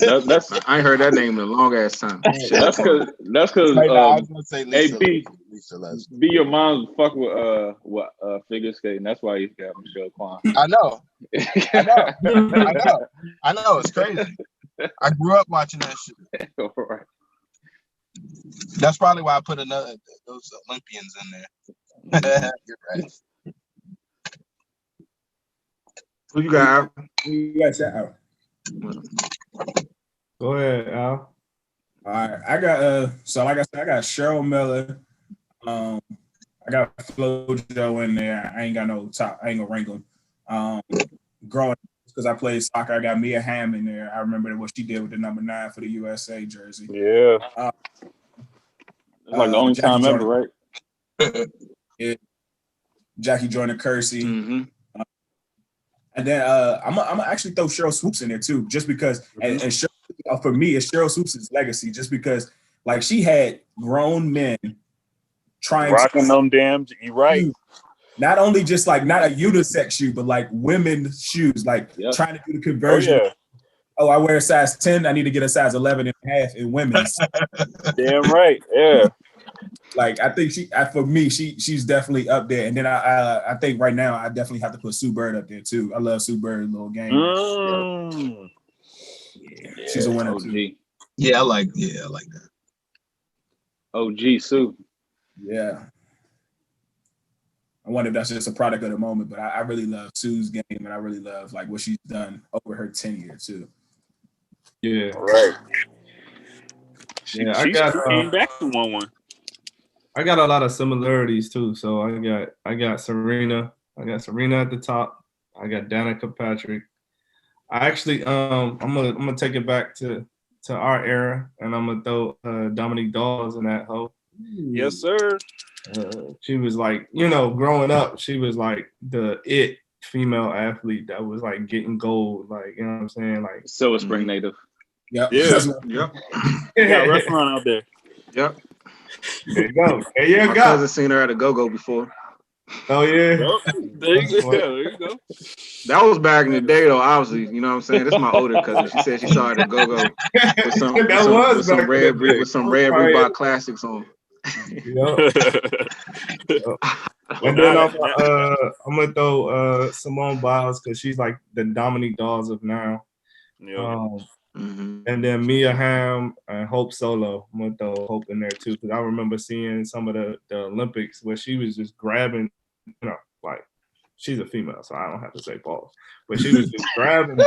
That's I ain't heard that name in a long ass time. That's because I was gonna say Lisa. Be your mom fuck with figure skating. That's why you got Michelle Kwan. I know. It's crazy. I grew up watching that shit. Right. That's probably why I put those Olympians in there. You're right. Who you got, Al? You got Al. Go ahead, Al. All right, I got so like I said, I got Cheryl Miller. I got FloJo in there. I ain't got no top. I ain't gonna rank them. Growing because I played soccer, I got Mia Hamm in there. I remember what she did with the number 9 for the USA jersey. Yeah, it's like the only Jackie time Jordan, ever, right? Yeah, Jackie Joyner Kersey. Mm-hmm. And then I'm gonna actually throw Cheryl Swoops in there too, just because. And Cheryl, for me, it's Cheryl Swoops' legacy, just because like she had grown men trying rocking to them damn. You right. Not only just like not a unisex shoe, but like women's shoes, like trying to do the conversion. Oh, I wear a size 10. I need to get a size 11 and a half in women's. Damn right. Yeah. Like I think for me, she's definitely up there. And then I think right now I definitely have to put Sue Bird up there too. I love Sue Bird's little game. Yeah, she's a winner OG. too. Yeah, I like that. OG Sue. Yeah. I wonder if that's just a product of the moment, but I really love Sue's game, and I really love like what she's done over her tenure too. Yeah. Right. She came back to 1-1. I got a lot of similarities too. So I got Serena. I got Serena at the top. I got Danica Patrick. I actually I'm gonna take it back to our era, and I'm gonna throw Dominique Dawes in that hole. Yes, sir. She was like, growing up, she was like the it female athlete that was like getting gold, like you know what I'm saying, like Silver Spring native. Yep. Yeah. Yep. Got a restaurant out there. Yep. There you go. There you My go. cousin seen her at a go-go before. Oh yeah. Yep. There you go. There you go. That was back in the day, though. Obviously, you know what I'm saying. This is my older cousin. She said she saw her at a go-go with some red Reebok classics on. Yep. And then I'm gonna throw Simone Biles because she's like the Dominique Dawes of now. Yeah. And then Mia Hamm and Hope Solo. I'm gonna throw Hope in there too because I remember seeing some of the Olympics where she was just grabbing, like she's a female, so I don't have to say pause, but she was just grabbing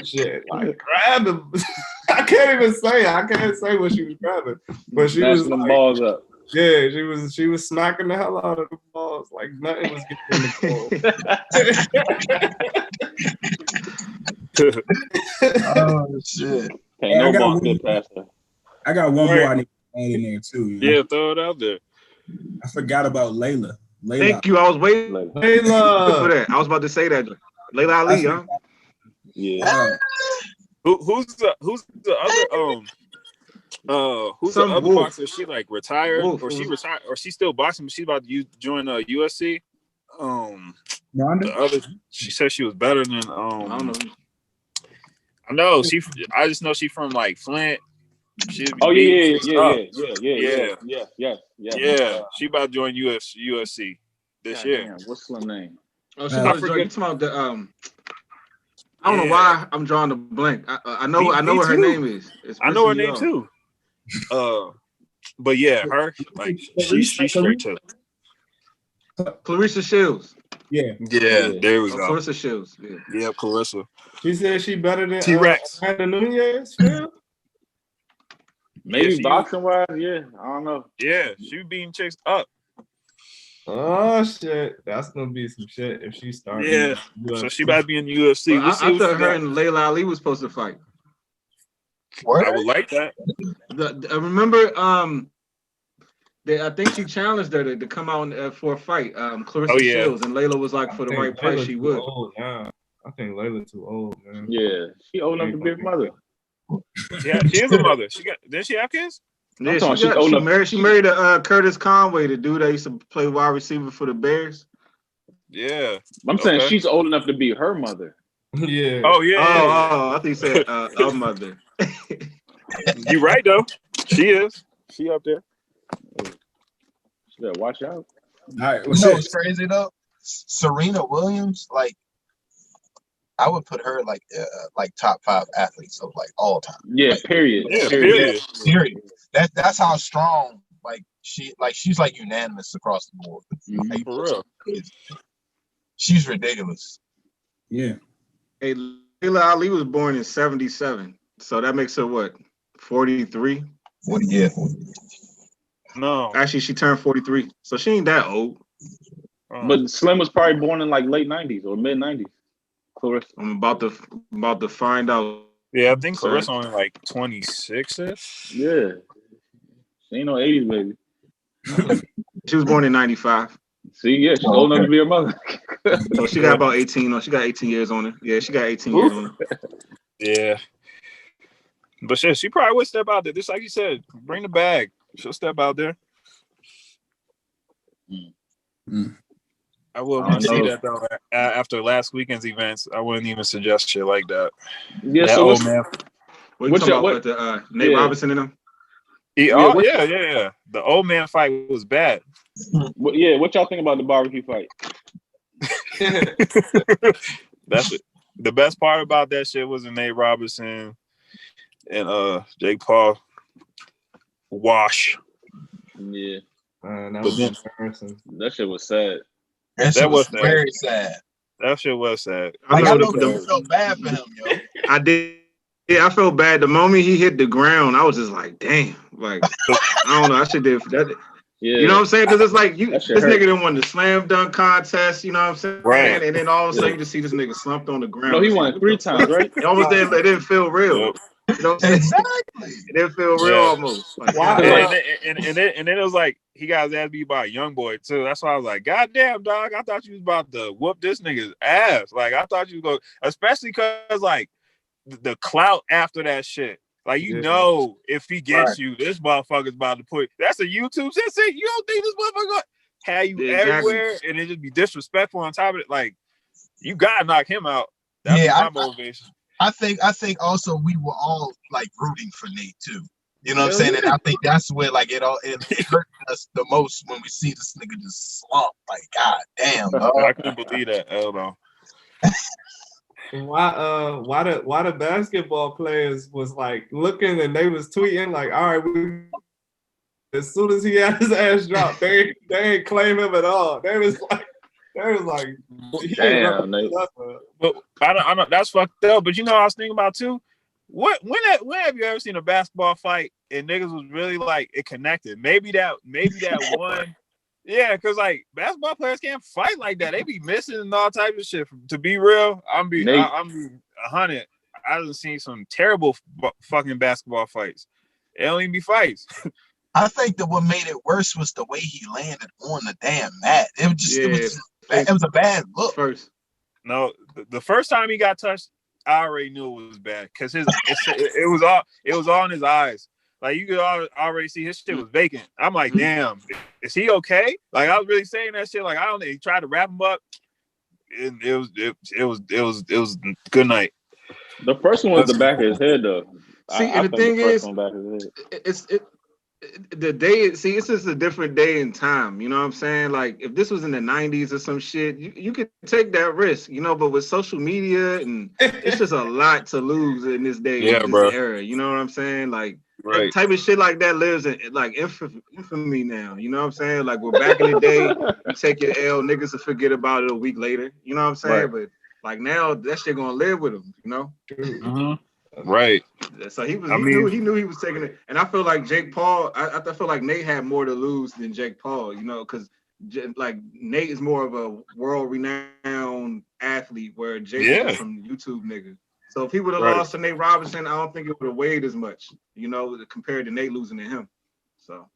shit, like grabbing. I can't say what she was grabbing, but she was them like, balls up. Yeah, she was smacking the hell out of the balls like nothing was getting in the goal. Oh shit! Hey, no ball get past her. I got one more I need to add in there too. Yeah, throw it out there. I forgot about Layla. Thank you. I was waiting for that. I was about to say that. Layla Ali, huh? Yeah. Who's the other who's the other boxer? She like retired or she retired or she's still boxing, but she's about to join USC. The other, she said she was better than I don't know. I know I just know she from like Flint. Yeah. She about to join USC this year. Damn, what's her name? Oh, she about to join. You talking about the I don't know why I'm drawing a blank. I know what her name is. I know her name too. But yeah, her like she's straight too. Clarissa Shields. Yeah, there we go. Clarissa Shields. Yeah, Clarissa. She said she better than T-Rex. Amanda Nunez. Maybe boxing wise, I don't know. Yeah, she beating chicks up. Oh shit, that's gonna be some shit if she starts. Yeah, so she about to be in the UFC. Well, I thought her and Layla Ali was supposed to fight. What? I would like that. Remember, I think she challenged her to come out for a fight. Clarissa Shields, and Layla was like, for the right price, she would. I think Layla too old, man. Yeah, she old enough to be a mother. Yeah, she is a mother. Didn't she have kids? Yeah, she married Curtis Conway, the dude that used to play wide receiver for the Bears. Yeah, I'm saying she's old enough to be her mother. Yeah. Oh yeah. Oh, I think you said a mother. You right though. She is. She up there. She better watch out. All right. What's crazy though? Serena Williams, like I would put her like top 5 athletes of like all time. Yeah, like, period. Yeah, period. That's how strong she's like unanimous across the board. Like, for real. She's ridiculous. Yeah. Hey, Layla Ali was born in 1977, so that makes her what? 43? Yeah. No. Actually, she turned 43, so she ain't that old. But Slim was probably born in like late 90s or mid 90s. Clarissa. I'm about to find out. Yeah, I think Clarissa only like 26ish. Yeah. She ain't no 80s baby. She was born in 95. See, yeah, she's old enough to be her mother. So she got about 18. She got 18 years on her. Yeah, she got 18 years on her. Yeah. But she probably would step out there. Just like you said, bring the bag. She'll step out there. I wouldn't want to see that though. After last weekend's events, I wouldn't even suggest shit like that. Yeah, that so old man. What you talking about with the Nate Robinson and them? Yeah. The old man fight was bad. What y'all think about the barbecue fight? That's it. The best part about that shit was the Nate Robinson and Jake Paul wash. Yeah. That was embarrassing. That shit was sad. That was very sad. That shit was sad. I felt bad for him, yo. I did. Yeah, I felt bad. The moment he hit the ground, I was just like, damn. Like, I don't know. I should did that. Yeah. You know what I'm saying? Because it's like this nigga didn't win the slam dunk contest. You know what I'm saying? Right. And then all of a sudden you just see this nigga slumped on the ground. No, he won 3 times, right? It almost didn't feel real. You know what I'm saying? Exactly. It didn't feel real almost. Like, Why? And then it was like he got his ass beat by a young boy too. That's why I was like, God damn, dog! I thought you was about to whoop this nigga's ass. Like I thought you was going, especially because like the clout after that shit. Like know, if he gets you, this motherfucker's about to put. That's a YouTube shit. You don't think this motherfucker gonna have you everywhere and it just be disrespectful on top of it? Like you gotta knock him out. That's my motivation. I think also we were all like rooting for Nate too. You know what I'm saying? And I think that's where like it hurt us the most when we see this nigga just slump. Like, God damn, dog. I couldn't believe that. Hell no. Why the basketball players was like looking and they was tweeting like, all right, as soon as he had his ass dropped, they ain't claim him at all. They was like, damn, Nate. But I know that's fucked up. But you know, I was thinking about too. When have you ever seen a basketball fight and niggas was really like it connected? Maybe that one. Yeah, because like basketball players can't fight like that. They be missing and all types of shit. To be real, I'm be 100. I done seen some terrible fucking basketball fights. It don't even be fights. I think that what made it worse was the way he landed on the damn mat. It was a bad look. First. No, the first time he got touched, I already knew it was bad because it was all in his eyes. Like you could already see his shit was vacant. I'm like, damn, is he okay? Like I was really saying that shit. Like I don't know. He tried to wrap him up, and it was good night. The first one was the back of his head though. See, and the thing is, the day. See, it's just a different day and time. You know what I'm saying? Like if this was in the '90s or some shit, you could take that risk. You know, but with social media and it's just a lot to lose in this day, in this era. You know what I'm saying? Like. Right. That type of shit like that lives in like infamy now. You know what I'm saying? Like we're back in the day, you take your L, niggas will forget about it a week later. You know what I'm saying? Right. But like now, that shit gonna live with him. You know? Right. So he knew he was taking it, and I feel like Jake Paul. I feel like Nate had more to lose than Jake Paul. You know, because like Nate is more of a world-renowned athlete, where Jake is some YouTube nigga. So if he would have lost to Nate Robinson, I don't think it would have weighed as much, you know, compared to Nate losing to him. So,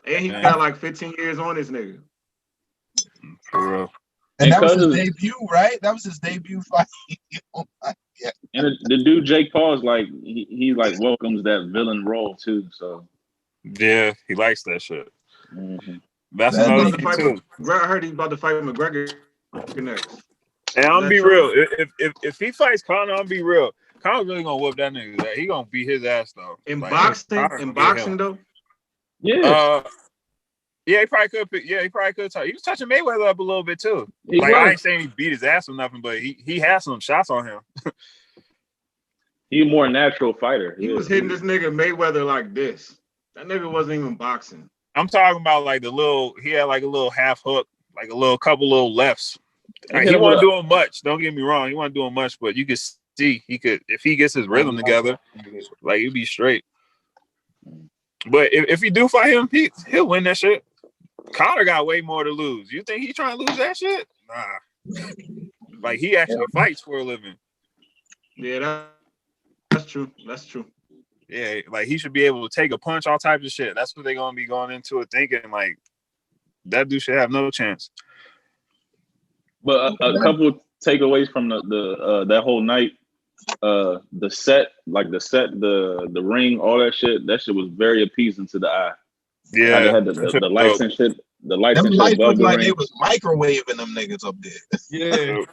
and he got like 15 years on this nigga. For real. And that was his debut, right? That was his debut fight. And the dude Jake Paul is like he like welcomes that villain role too. So yeah, he likes that shit. Mm-hmm. That's another thing too. I heard he's about to fight McGregor next. And I'm gonna be real. If he fights Conor, I'm gonna be real. Conor's really gonna whoop that nigga. He gonna beat his ass though. In boxing though. Yeah. Yeah, he probably could. Yeah, he probably could. He was touching Mayweather up a little bit too. I ain't saying he beat his ass or nothing, but he had some shots on him. He's a more natural fighter. He was hitting this nigga Mayweather like this. That nigga wasn't even boxing. I'm talking about like he had like a little half hook, like couple little lefts. He wasn't doing much. Don't get me wrong. He wasn't doing much, but you could see he could, if he gets his rhythm together, like he'd be straight. But if he do fight him, he'll win that shit. Conor got way more to lose. You think he's trying to lose that shit? Nah. Like he actually fights for a living. Yeah, that's true. That's true. Yeah, like he should be able to take a punch, all types of shit. That's what they're gonna be going into it thinking. Like that dude should have no chance. But a couple takeaways from the that whole night, the set, the ring, all that shit was very appeasing to the eye. Yeah, they had the lights and shit. The lights and lights shit above looked the like ring. they was microwaving them niggas up there.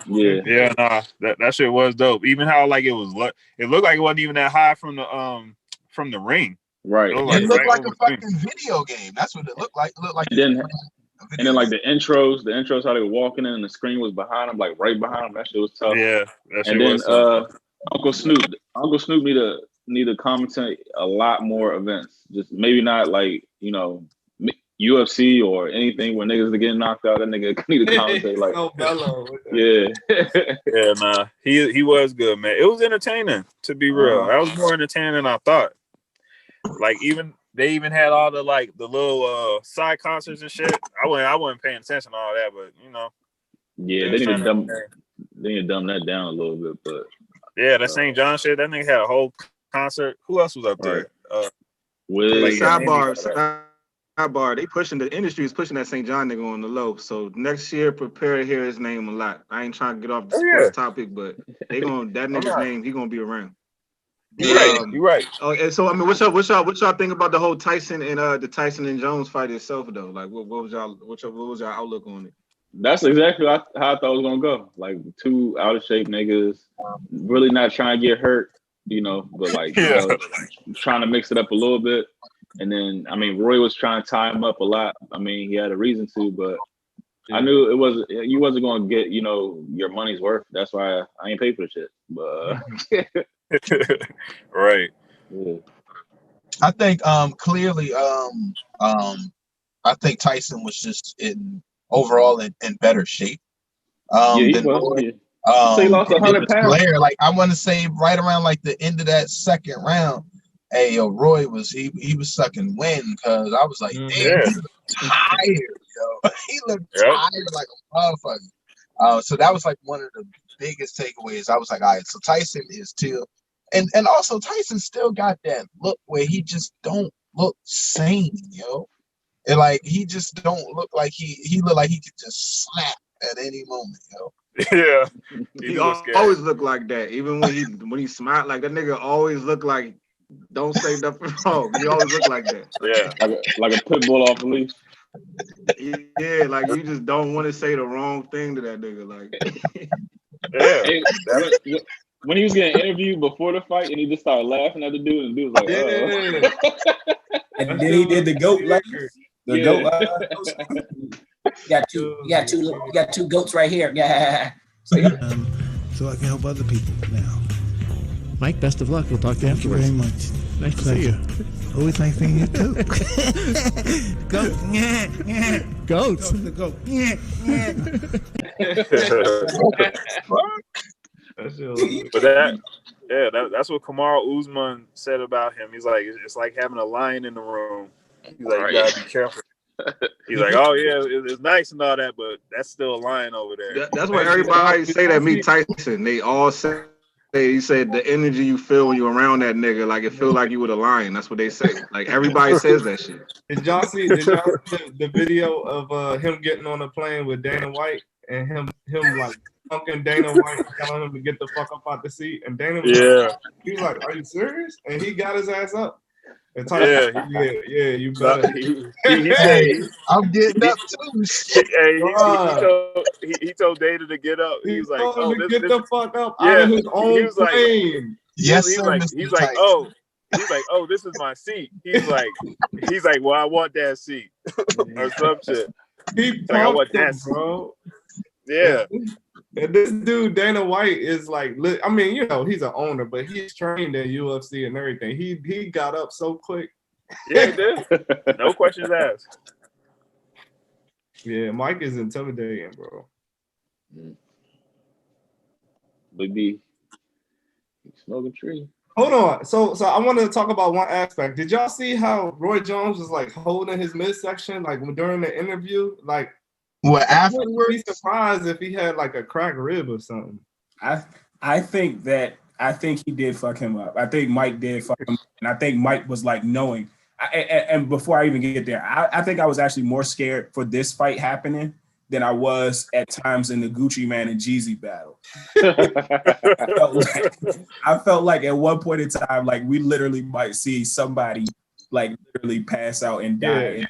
Yeah. Nah, that shit was dope. Even how like it looked like it wasn't even that high from the ring. Right. It looked like a fucking video game. That's what it looked like. It looked like. And then like the intros how they were walking in and the screen was behind them, like right behind them. That shit was tough. Yeah. And then Uncle Snoop need to commentate a lot more events. Just maybe not like, you know, UFC or anything where niggas are getting knocked out. That nigga need to commentate like Yeah, nah. He was good, man. It was entertaining, to be real. That was more entertaining than I thought. Like they even had all the little side concerts and shit. I wasn't paying attention to all that, but you know. Yeah, they need to dumb that down a little bit, but yeah, that St. John shit, that nigga had a whole concert. Who else was up there? Wiz. Sidebar. They pushing the industry is pushing that St. John nigga on the low. So next year, prepare to hear his name a lot. I ain't trying to get off the sports topic, but that nigga's name, he gonna be around. You're right. Oh, and so I mean, what y'all think about the whole Tyson and the Tyson and Jones fight itself though? Like, what was y'all outlook on it? That's exactly how I thought it was gonna go. Like two out of shape niggas, really not trying to get hurt, but like trying to mix it up a little bit. And then Roy was trying to tie him up a lot. He had a reason to, but I knew you wasn't gonna get your money's worth. That's why I ain't paid for the shit. But right. Yeah. I think clearly I think Tyson was just overall in better shape than Roy. So he lost 100 pounds. Blair, like I want to say right around like the end of that second round, Roy was he was sucking wind because I was like, damn, he looked tired, yo. He looked tired like a motherfucker. So that was like one of the biggest takeaways. I was like, all right, so Tyson is still, and also Tyson still got that look where he just don't look sane, yo. And like he just don't look like he look like he could just snap at any moment, yo. Yeah, he always look like that. Even when he smiled, like that nigga always look like don't say nothing wrong. He always look like that. Yeah, like a pit bull off the leash. Yeah, like you just don't want to say the wrong thing to that nigga. Like, hey, when he was getting interviewed before the fight, and he just started laughing at the dude, and the dude was like, And then he did the goat lecture. The goat. You got two goats right here. Yeah. So I can help other people now. Mike, best of luck. We'll talk to you afterwards. Thank you very much. Nice to see you. Always nice seeing you too. Goat. Goats. The goat. But that's what Kamaru Usman said about him. He's like, it's like having a lion in the room. He's like, you gotta be careful. He's like, oh yeah, it's nice and all that, but that's still a lion over there. That's what everybody say that meet Tyson. They all say, he said the energy you feel when you're around that nigga, like it feel like you with a lion. That's what they say. Like everybody says that shit. Did y'all see the video of him getting on a plane with Dana White and him like punking Dana White, telling him to get the fuck up out the seat? And Dana was he was like, "Are you serious?" And he got his ass up. And Tyson, you better. He said, I'm getting up too. He told Dana to get up. He was like, "Oh, get the fuck up out of his own plane." Yes, he's sir, like, Mr. he's like, oh, this is my seat. He's like, well, I want that seat or some shit. Like, I want that seat, bro. Yeah. And this dude, Dana White, is like, I mean, he's an owner, but he's trained at UFC and everything. He got up so quick. Yeah, he did. No questions asked. Yeah, Mike is intimidating, bro. Big B. Smoking tree. Hold on. So I wanted to talk about one aspect. Did y'all see how Roy Jones was like holding his midsection like during the interview? Like, what I afterwards? wouldn't be surprised if he had like a cracked rib or something. I think he did fuck him up. I think Mike did fuck him up. And I think Mike was like knowing. And before I even get there, I think I was actually more scared for this fight happening than I was at times in the Gucci Man and Jeezy battle. I felt like at one point in time, like we literally might see somebody like literally pass out and die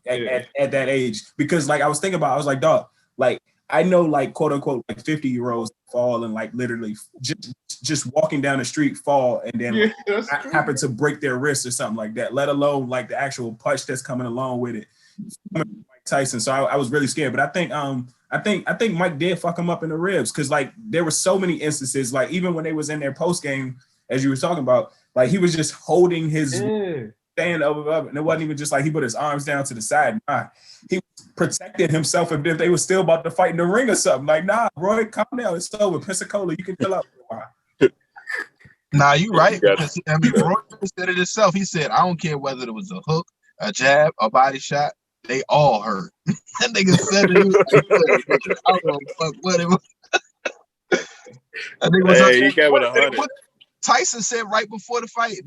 at that age. Because like I was thinking about, I was like, dog, like I know like quote unquote like 50-year-olds fall and like literally just walking down the street fall and then happen to break their wrist or something like that, let alone like the actual punch that's coming along with it. Mike Tyson. So I was really scared. But I think Mike did fuck him up in the ribs because like there were so many instances, like even when they was in their post game, as you were talking about, like he was just holding his stand up, and it wasn't even just like he put his arms down to the side. Nah, he protected himself if they were still about to fight in the ring or something. Like, nah, Roy, calm down. It's over. Pensacola, you can chill out for a while. Nah, you right. Because, I mean, Roy said it himself. He said, I don't care whether it was a hook, a jab, a body shot. They all hurt. That nigga said it. He was like, I don't know what it was. I think it was he got with 100. Tyson said right before the fight,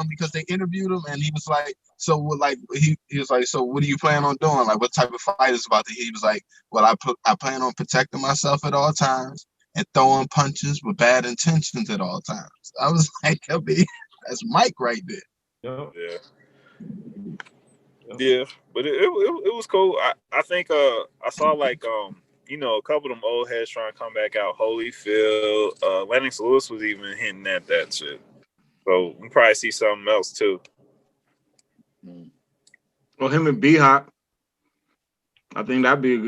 because they interviewed him, and he was like, "So, like, he was like, so what do you plan on doing? Like, what type of fight is about to?" He was like, "Well, I plan on protecting myself at all times and throwing punches with bad intentions at all times." I was like, I mean, that's Mike right there. Yeah. Yeah, but it was cool. I think I saw like you know, a couple of them old heads trying to come back out. Holyfield, Lennox Lewis was even hinting at that shit. So we probably see something else too. Well, him and B-Hop, I think that'd be a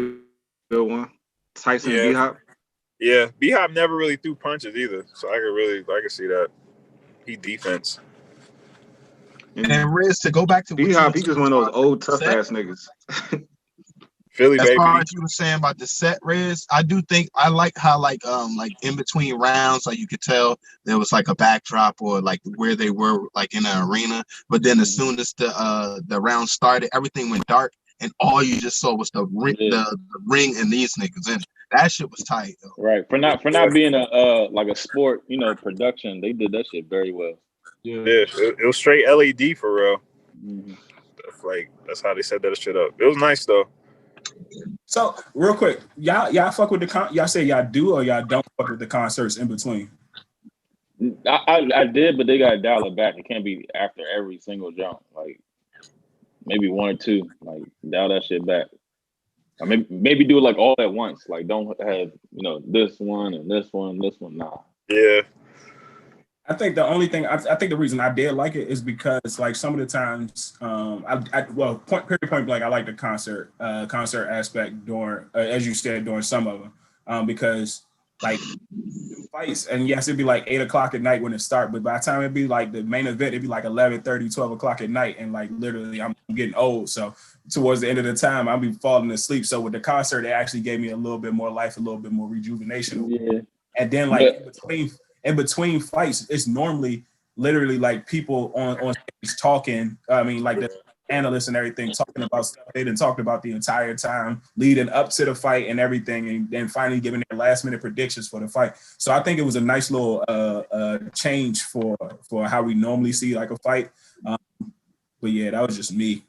good one. Tyson and B-Hop. Yeah, B-Hop never really threw punches either, so I could see that. He defense. And Riz, to go back to B-Hop, he just one of those old tough ass niggas. Philly, as baby. far as you were saying about the set, Riz, I do think I like how like in between rounds, like you could tell there was like a backdrop or like where they were like in an arena. But then as soon as the round started, everything went dark, and all you just saw was the ring and these niggas in it. That shit was tight, though. Right. For not being a like a sport, you know, production, they did that shit very well. Yeah, it was straight LED for real. Like that's how they set that shit up. It was nice though. So real quick, y'all fuck with y'all say y'all do or y'all don't fuck with the concerts in between? I did, but they gotta dial it back. It can't be after every single jump. Like maybe one or two. Like dial that shit back. Or maybe do it like all at once. Like don't have, you know, this one and this one and this one. Nah. Yeah. I think the only thing I think the reason I did like it is because like some of the times point blank I like the concert aspect during as you said during some of them because like fights and yes it'd be like 8 o'clock at night when it start, but by the time it'd be like the main event it'd be like 11:30 12 o'clock at night, and like literally I'm getting old, so towards the end of the time I'll be falling asleep. So with the concert it actually gave me a little bit more life, a little bit more rejuvenation. Yeah. And then like in between fights, it's normally literally like people on stage talking. I mean, like the analysts and everything talking about stuff they didn't talk about the entire time leading up to the fight and everything, and then finally giving their last minute predictions for the fight. So I think it was a nice little change for how we normally see like a fight. But yeah, that was just me.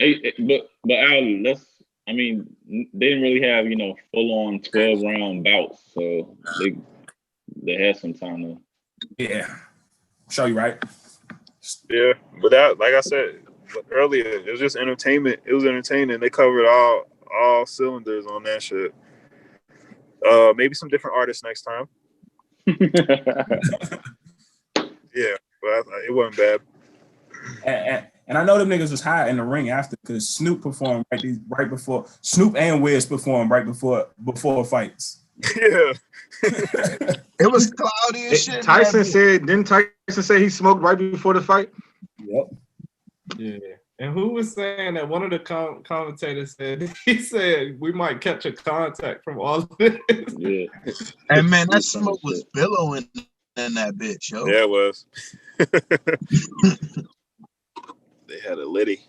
Hey, but Al, I mean, they didn't really have, you know, full on 12-round bouts, so they had some time to. Yeah, show you right. Yeah, but that, like I said earlier, it was just entertainment. It was entertaining. They covered all cylinders on that shit. Maybe some different artists next time. Yeah, but it wasn't bad. And I know them niggas was high in the ring after because Snoop performed right before. Snoop and Wiz performed right before fights. Yeah. It was cloudy and shit. Didn't Tyson say he smoked right before the fight? Yep. Yeah. And who was saying that? One of the commentators said, he said we might catch a contact from all of this. Yeah. And man, that smoke was billowing in that bitch, yo. Yeah, it was. They had a litty.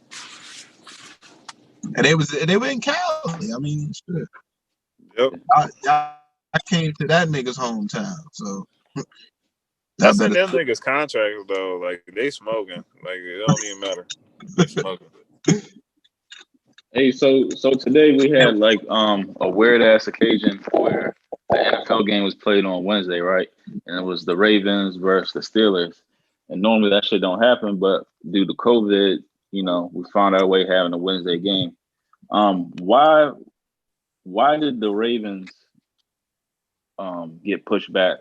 And they were in Cali. I mean, shit. Yep. I came to that nigga's hometown, so that's in them niggas' contract though. Like they smoking. Like it don't even matter. They smoking. Hey, so today we had like a weird ass occasion where the NFL game was played on Wednesday, right? And it was the Ravens versus the Steelers. And normally that shit don't happen, but due to COVID, you know, we found our way having a Wednesday game. Why did the Ravens get pushed back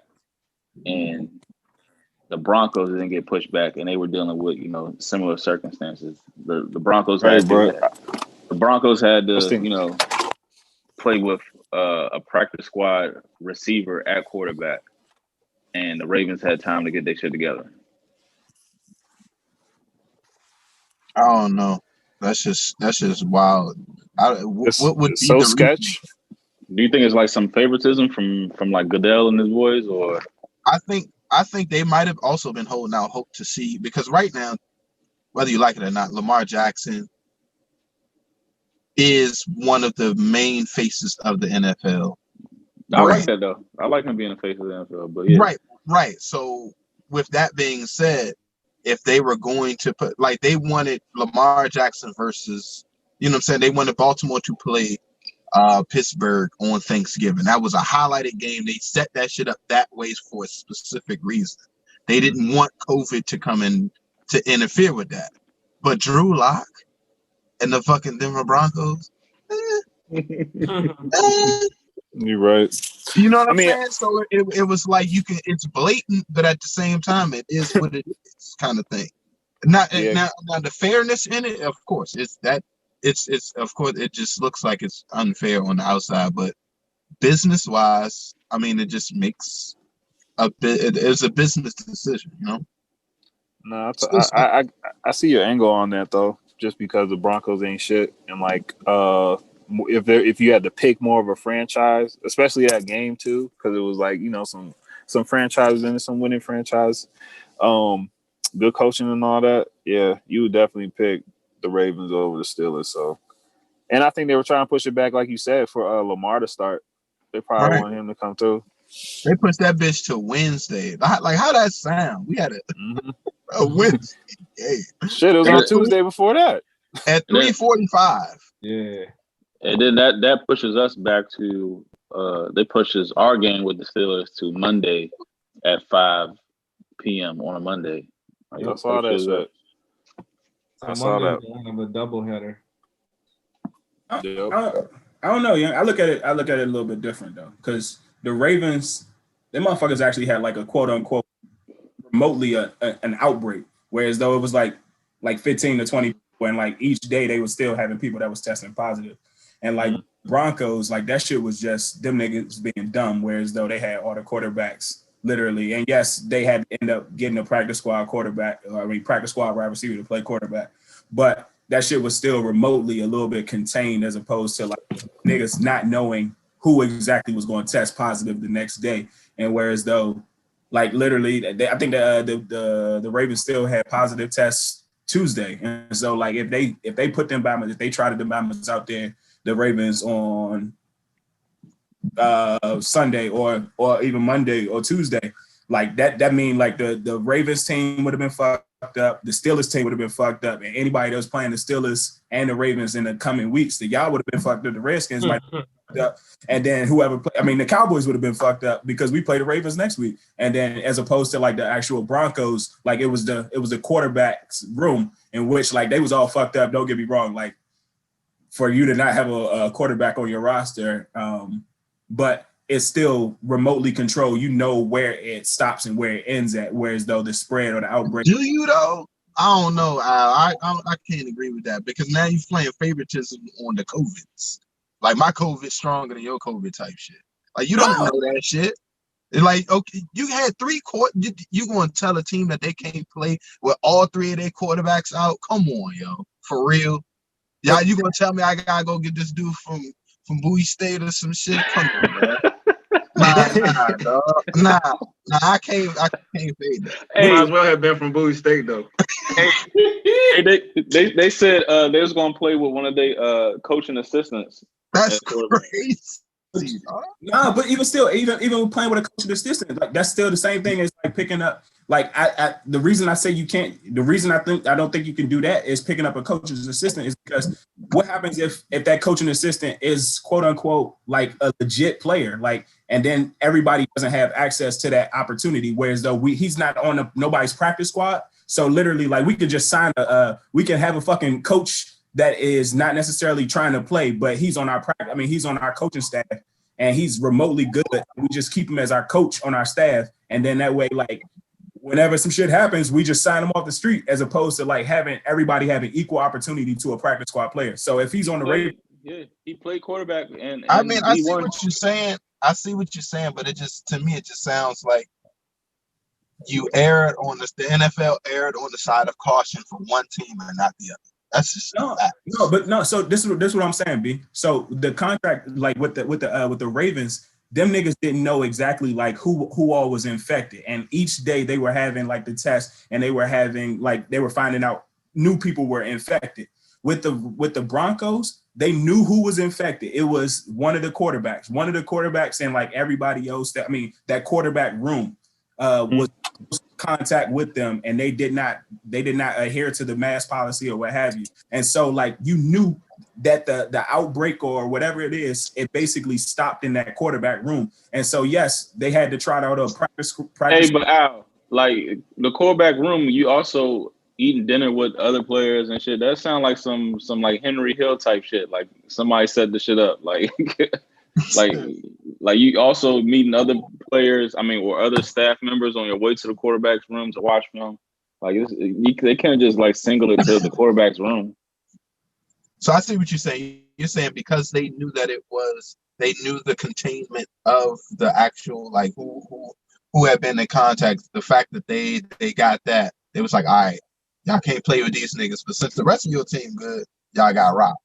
and the Broncos didn't get pushed back, and they were dealing with, you know, similar circumstances? The Broncos had to, you know, play with a practice squad receiver at quarterback, and the Ravens had time to get their shit together. I don't know. That's just wild. What would be so the sketch? reason? Do you think it's like some favoritism from like Goodell and his boys, or? I think they might have also been holding out hope to see, because right now, whether you like it or not, Lamar Jackson is one of the main faces of the NFL. I like that though. I like him being a face of the NFL, but yeah. Right. Right. So with that being said, if they were going to put like they wanted Lamar Jackson versus, you know what I'm saying, they wanted Baltimore to play Pittsburgh on Thanksgiving. That was a highlighted game. They set that shit up that way for a specific reason. They didn't want COVID to come in to interfere with that. But Drew Lock and the fucking Denver Broncos, You're right. you know what I I'm mean, saying? So it was like it's blatant, but at the same time, it is what it is, kind of thing. Now the fairness in it, of course, it's of course it just looks like it's unfair on the outside, but business wise, I mean, it just makes a bit. It's a business decision, you know. no, I see your angle on that though. Just because the Broncos ain't shit, and like if you had to pick more of a franchise, especially that game too, because it was like some franchises and some winning franchise, good coaching and all that. Yeah, you would definitely pick the Ravens over the Steelers. So, and I think they were trying to push it back, like you said, for Lamar to start. They probably want him to come through. They pushed that bitch to Wednesday. Like how that sound? We had a Wednesday game. Shit, it was on Tuesday before that. At 3:45. Yeah. And then that pushes us back to they pushes our game with the Steelers to Monday at 5 p.m. on a Monday. I saw that shit. I saw that. Of a doubleheader. I don't know. I look at it a little bit different though, because the Ravens, them motherfuckers actually had like a quote unquote remotely an outbreak, whereas though it was like 15 to 20, when like each day they were still having people that was testing positive, and like Broncos, like that shit was just them niggas being dumb, whereas though they had all the quarterbacks literally, and yes, they had to end up getting a practice squad practice squad wide receiver to play quarterback, but that shit was still remotely a little bit contained, as opposed to like niggas not knowing who exactly was going to test positive the next day. And whereas though, like literally, I think the Ravens still had positive tests Tuesday, and so like if they put them Bama's, if they tried them Bama's out there, the Ravens on Sunday or even Monday or Tuesday, like that mean like the Ravens team would have been fucked up, the Steelers team would have been fucked up, and anybody that was playing the Steelers and the Ravens in the coming weeks, y'all would have been fucked up. The Redskins might have been fucked up, and then the Cowboys would have been fucked up because we play the Ravens next week. And then as opposed to like the actual Broncos, like it was the quarterback's room in which like they was all fucked up. Don't get me wrong, like for you to not have a quarterback on your roster, but it's still remotely controlled. You know where it stops and where it ends at. Whereas though the spread or the outbreak. Do you though? I don't know. I can't agree with that, because now you're playing favoritism on the COVIDs. Like my COVID stronger than your COVID type shit. Like you don't know that shit. Like, okay, you had 3 quarters. You going to tell a team that they can't play with all 3 of their quarterbacks out? Come on, yo, for real. Yeah, you gonna tell me I gotta go get this dude from Bowie State or some shit? Come on, man. Nah, I can't fade that. Hey, might as well have been from Bowie State though. Hey, they said they was gonna play with one of their coaching assistants. That's crazy. Nah, but even still, even playing with a coaching assistant, like that's still the same thing as like picking up. Like the reason I say you can't, the reason I don't think you can do that is picking up a coach's assistant is because what happens if that coaching assistant is quote unquote like a legit player, like, and then everybody doesn't have access to that opportunity, whereas though he's not on nobody's practice squad, so literally like we could just sign we can have a fucking coach that is not necessarily trying to play, but he's on our he's on our coaching staff and he's remotely good. We just keep him as our coach on our staff, and then that way like. Whenever some shit happens, we just sign him off the street, as opposed to like having everybody having equal opportunity to a practice squad player. So if he's on the Ravens, he played quarterback, and I mean, I see what you're saying. But it just, to me, it just sounds like you erred on the NFL erred on the side of caution for one team and not the other. That's just no. So this is what I'm saying, B. So the contract, like with the Ravens. Them niggas didn't know exactly like who all was infected, and each day they were having like the test, and they were finding out new people were infected. With the Broncos, they knew who was infected. It was one of the quarterbacks, and like everybody else that quarterback room. was contact with them, and they did not adhere to the mask policy or what have you. And so like you knew that the outbreak or whatever it is, it basically stopped in that quarterback room. And so yes, they had to try out a practice. Hey, but Al, like the quarterback room, you also eating dinner with other players and shit. That sound like some like Henry Hill type shit. Like somebody set the shit up. Like like you also meeting other players. I mean, or other staff members on your way to the quarterback's room to watch film. Like they can't just like single it to the quarterback's room. So I see what you're saying. You're saying because they knew that they knew the containment of the actual like who had been in contact. The fact that they got that, it was like, all right, y'all can't play with these niggas. But since the rest of your team good, y'all got rocked.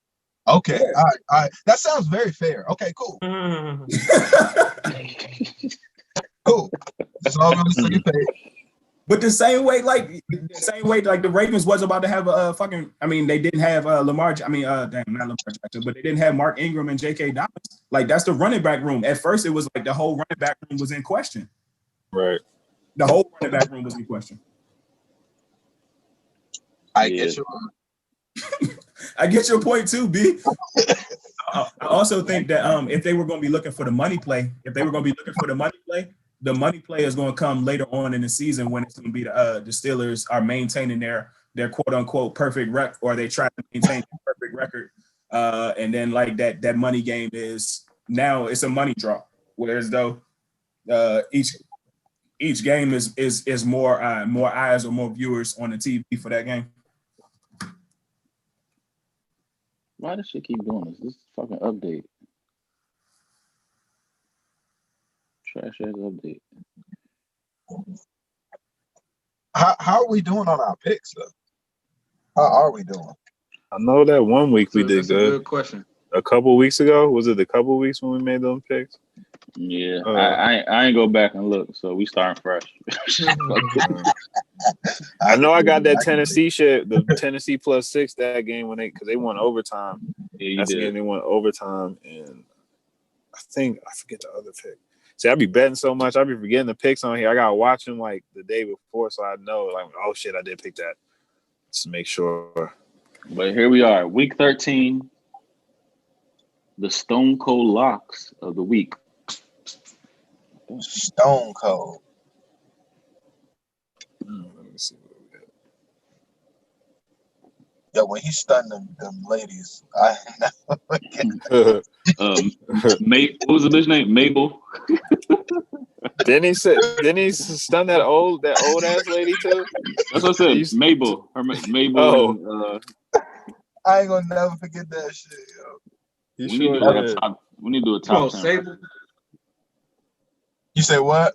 Okay, all right. That sounds very fair. Okay, cool. Cool. It's all on the same page. But the same way, like the Ravens was about to have a fucking. I mean, they didn't have Lamar. I mean, not Lamar Jackson, but they didn't have Mark Ingram and J.K. Dobbins. Like that's the running back room. At first, it was like the whole running back room was in question. Right. The whole running back room was in question. I get your point too, B. I also think that if they were going to be looking for the money play, the money play is going to come later on in the season when it's going to be the Steelers are maintaining their quote unquote perfect record, or they try to maintain a perfect record, and then like that money game is now it's a money draw. Whereas though each game is more eyes or more viewers on the TV for that game. Why does shit keep doing this? This fucking update. Trash ass update. How are we doing on our picks though? How are we doing? I know that 1 week we did That's a good question. A couple weeks ago, was it a couple weeks when we made those picks? Yeah, I ain't go back and look, so we starting fresh. I know I got that Tennessee shit, the Tennessee +6 that game because they won overtime. Yeah, That's the game they won overtime, and I forget the other pick. See, I be betting so much, I be forgetting the picks on here. I gotta watch them like the day before, so I know like, oh shit, I did pick that. Just to make sure. But here we are, week 13, the Stone Cold locks of the week. Stone Cold. Let me see what we got. Yo, when he stunned them ladies, I never what was the bitch name? Mabel. Didn't he stun that old ass lady too? That's what I said. Mabel. Mabel. Oh. I ain't gonna never forget that shit, yo. We need to do a top 10. Sable. You say what?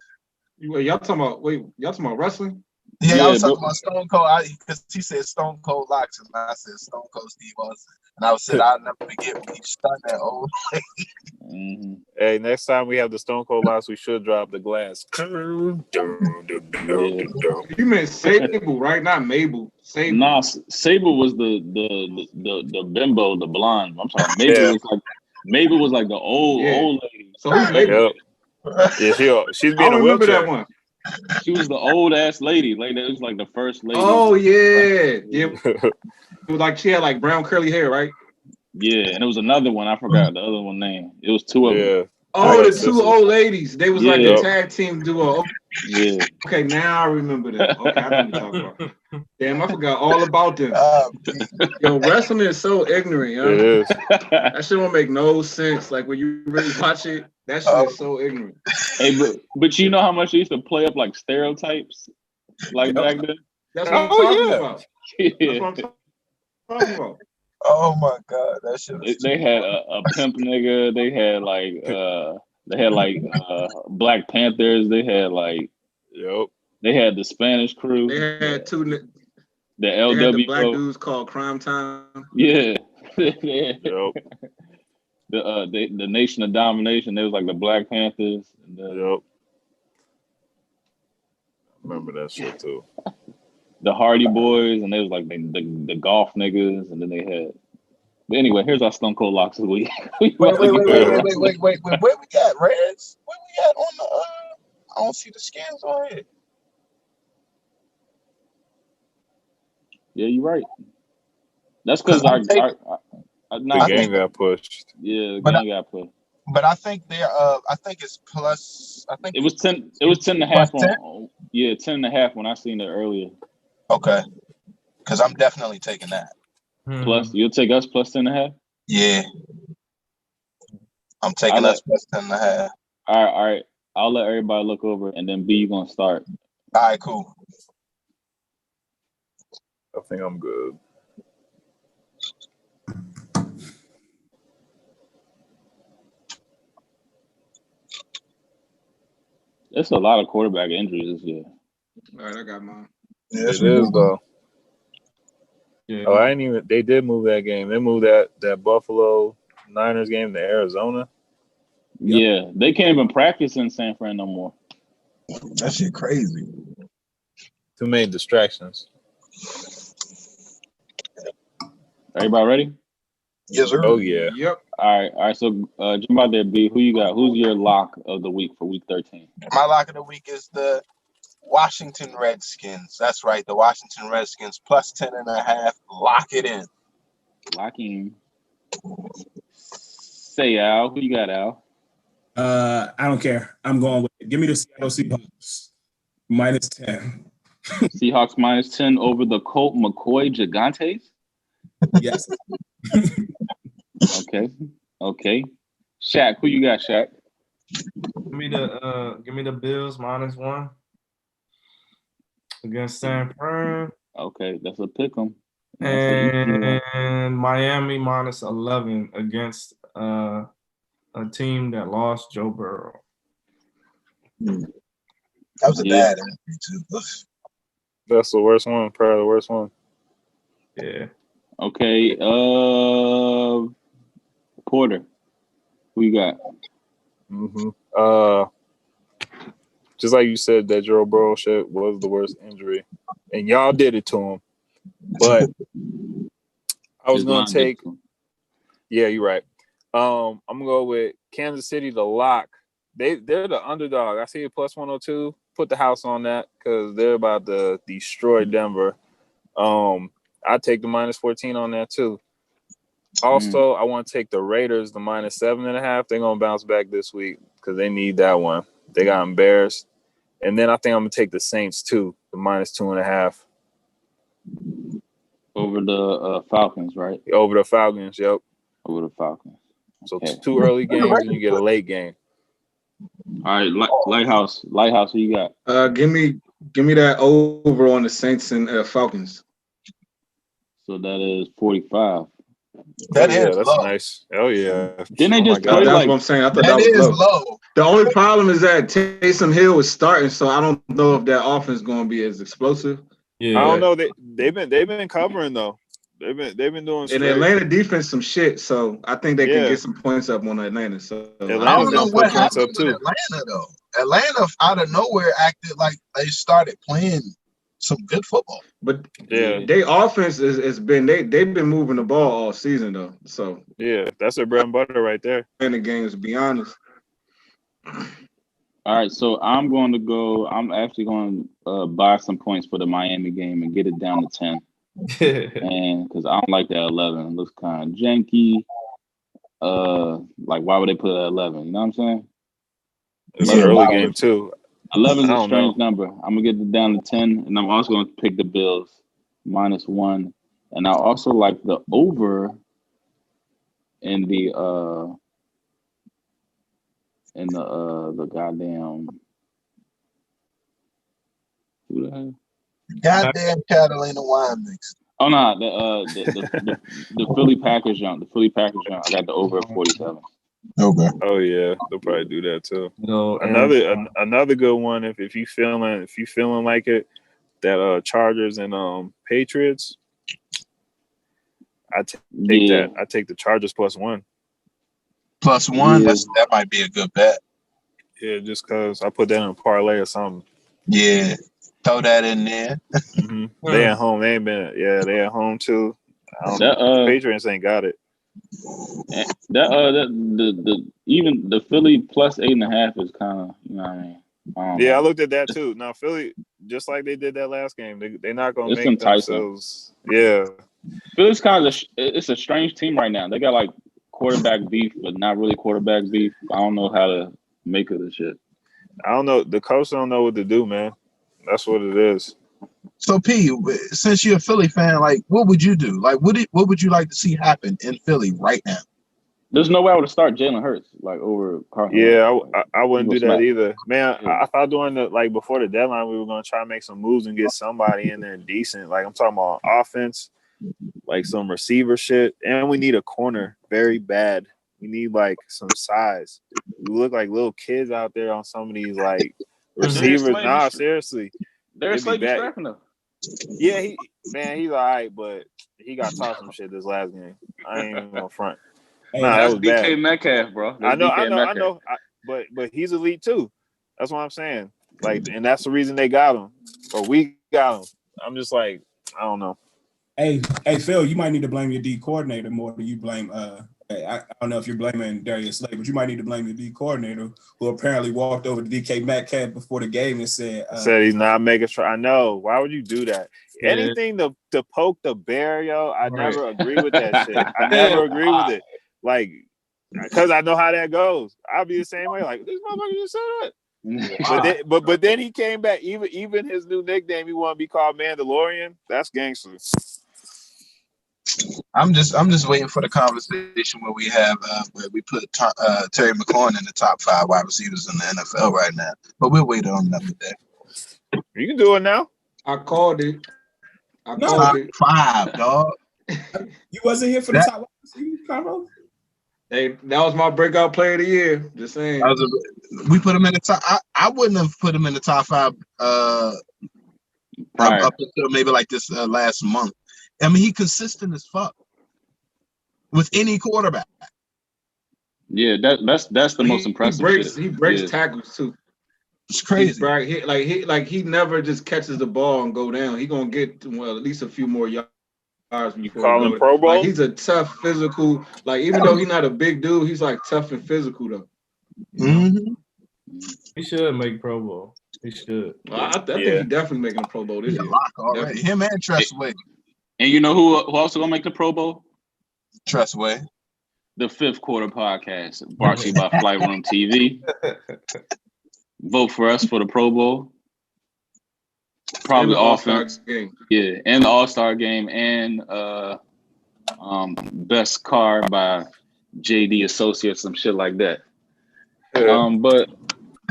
Y'all talking about wrestling? Yeah, I was talking about Stone Cold because he said Stone Cold locks, and I said Stone Cold Steve Austin, and I said I'll never forget when he stunned that old lady. Mm-hmm. Hey, next time we have the Stone Cold locks, we should drop the glass. You meant Sable, right? Not Mabel. Sable. Nah, Sable was the bimbo, the blonde. I'm sorry, Mabel was like the old lady. So who's Mabel? Yeah, she's being I a remember wheelchair. that one. She was the old ass lady. Like that was like the first lady. Oh yeah. It was like she had like brown curly hair, right? Yeah, and it was another one. I forgot the other one name. It was two of them. Oh, the two old ladies. They was like a tag team duo. Yeah. Okay, now I remember that. Okay, I know what you're talking about. Damn, I forgot all about them. Yo, wrestling is so ignorant, yo. It is. That shit don't make no sense. Like when you really watch it, that shit is so ignorant. Hey, but you know how much they used to play up like stereotypes, like back then. That's what I'm talking about. Yeah. That's what I'm talking about. Oh my god, that shit was They had a pimp nigga. They had like Black Panthers. They had like They had the Spanish crew. They had two. The They LWO. had the black dudes called Crime Time. Yeah. The Nation of Domination. They was like the Black Panthers. Remember that shit too. The Hardy Boys, and they was like the golf niggas, and then they had. But anyway, here's our Stone Cold locks of the week. Wait. Where we at, Reds? Where we at on the? I don't see the skins on here. Yeah, you're right. That's because I The game got pushed. Yeah, the But game got pushed. But I think they're I think it's plus. I think It was 10. It was 10 and a half on. Yeah, 10 and a half when I seen it earlier. Okay, because I'm definitely taking that. Plus, you'll take us plus 10 and a half. Yeah, I'm taking us plus 10 and a half. All right. I'll let everybody look over, and then B, you gonna start. All right, cool. I think I'm good. It's a lot of quarterback injuries this year. All right, I got mine. Yeah, It is though. Yeah. Oh, I didn't even. They did move that game. They moved that Buffalo Niners game to Arizona. Yeah, they can't even practice in San Fran no more. That shit crazy. Too many distractions. Everybody ready? Yes, sir. Oh yeah. Yep. All right. So jump out there, B. Who you got? Who's your lock of the week for week 13? My lock of the week is the Washington Redskins. That's right, the Washington Redskins plus 10 and a half. Lock it in. Lock in. Say Al. Who you got, Al? I don't care. I'm going with it. Give me the Seattle Seahawks minus 10. Seahawks minus 10 over the Colt McCoy Gigantes. Yes. Okay. Shaq, who you got, Shaq? Give me the Bills minus 1 against San Fran. Okay, that's a pick 'em. And Miami minus 11 against a team that lost Joe Burrow. That was a bad entry too. That's the worst one. Probably the worst one. Yeah. Okay. Porter, who you got? Just like you said, that Joe Burrow shit was the worst injury, and y'all did it to him. But I was gonna take. Yeah, you're right. I'm gonna go with Kansas City, the lock. They're the underdog. I see it plus 102. Put the house on that because they're about to destroy Denver. I take the minus 14 on that too. Also, I want to take the Raiders, the minus 7.5. They're gonna bounce back this week because they need that one. They got embarrassed. And then I think I'm gonna take the Saints too, the minus 2.5. Over the Falcons, right? Over the Falcons, yep. Over the Falcons. So 2 early games and you get a late game. All right, Lighthouse, who you got? Give me that over on the Saints and Falcons. So that is 45. That's low. Nice. Oh yeah. Didn't they just play that's what I'm saying. I thought that was low. The only problem is that Taysom Hill is starting, so I don't know if that offense is going to be as explosive. Yeah, I don't know. They've been covering though. They've been doing. And Atlanta defense some shit, so I think they can get some points up on Atlanta. So I don't know what happened with Atlanta though. Atlanta out of nowhere acted like they started playing some good football. But their offense has been they've been moving the ball all season though. So that's their bread and butter right there. In the games, to be honest. All right, so I'm actually going to buy some points for the Miami game and get it down to 10. And because I don't like that 11, it looks kind of janky. Like why would they put it at 11? You know what I'm saying? It's an early game too. 11 is a strange number. I'm gonna get it down to 10, and I'm also gonna pick the Bills minus 1, and I also like the over in the goddamn who the hell? Goddamn Catalina wine mix. Oh no, the Philly Packers jump. The Philly Packers jump. I got the over at 47. Okay. Oh yeah, they'll probably do that too. No, another good one if you feeling like it, that Chargers and Patriots. I take that. I take the Chargers plus 1. Plus 1. That might be a good bet. Yeah, just because I put that in a parlay or something. Yeah, throw that in there. They at home. They ain't been. Yeah, they at home too. The Patriots ain't got it. Even the Philly plus 8.5 is kind of, you know what I mean. Yeah, I looked at that too. Now Philly, just like they did that last game, they're not gonna It's make enticing. themselves. Yeah, Philly's kind of it's a strange team right now. They got like quarterback beef, but not really quarterback beef. I don't know how to make of this shit. I don't know. The coach don't know what to do, man. That's what it is. So P, since you're a Philly fan, like what would you do? Like what would you like to see happen in Philly right now? There's no way I would start Jalen Hurts like over Carson. Yeah, I wouldn't do that smack. either, man. Yeah. I thought during before the deadline we were gonna try to make some moves and get somebody in there decent. Like I'm talking about offense, like some receiver shit, and we need a corner very bad. We need like some size. We look like little kids out there on some of these like receivers. Nah, seriously, There's Slade strapping though. Yeah, he's all right, but he got taught some shit this last game. I ain't even gonna front. Nah, that was bad. DK Metcalf, bro. I know. But he's elite too. That's what I'm saying. Like, and that's the reason they got him, or we got him. I'm just like, I don't know. Hey, Phil, you might need to blame your D coordinator more than you blame. I don't know if you're blaming Darius Slay, but you might need to blame your D coordinator, who apparently walked over to DK Metcalf before the game and said he's not making sure. I know. Why would you do that? Yeah. Anything to poke the bear, yo. I never agree with that shit. I never agree with it. Like, because I know how that goes. I'll be the same way. Like, this motherfucker just said that. But then he came back. Even his new nickname, he want to be called Mandalorian. That's gangster. I'm just waiting for the conversation where we have where we put Terry McLaurin in the top 5 wide receivers in the NFL right now. But we'll wait on another day. You can do it now. I called it. Top 5, dog. You wasn't here for the top wide receivers, Carlos? Hey, that was my breakout player of the year. Just saying. We put him in the top. I wouldn't have put him in the top 5 up until maybe like this last month. I mean, he consistent as fuck with any quarterback. Yeah, that's the most impressive. He breaks tackles too. It's crazy. He never just catches the ball and go down. He gonna get at least a few more yards. You call him Pro Bowl? Like, he's a tough, physical. Like, even though he's not a big dude, he's like tough and physical though. Mm-hmm. He should make Pro Bowl. He should. I think he's definitely making a Pro Bowl this year. Lock already. Him and Tressway. And you know who also gonna make the Pro Bowl? Tressway. The Fifth Quarter Podcast, brought to you by Flight Room TV. Vote for us for the Pro Bowl. Probably All-Star game. Yeah, and the All-Star game, and best car by JD Associates, some shit like that. But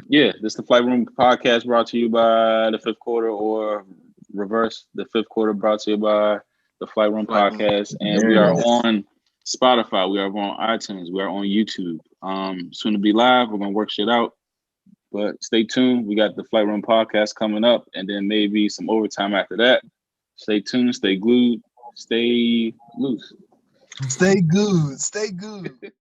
yeah, this is the Flight Room Podcast brought to you by the Fifth Quarter, or reverse, the Fifth Quarter brought to you by the Flight Room Podcast. And we are on Spotify, we are on iTunes, we are on YouTube. Soon to be live. We're gonna work shit out. But stay tuned. We got the Flight Room Podcast coming up, and then maybe some overtime after that. Stay tuned, stay glued, stay loose. Stay good. Stay good.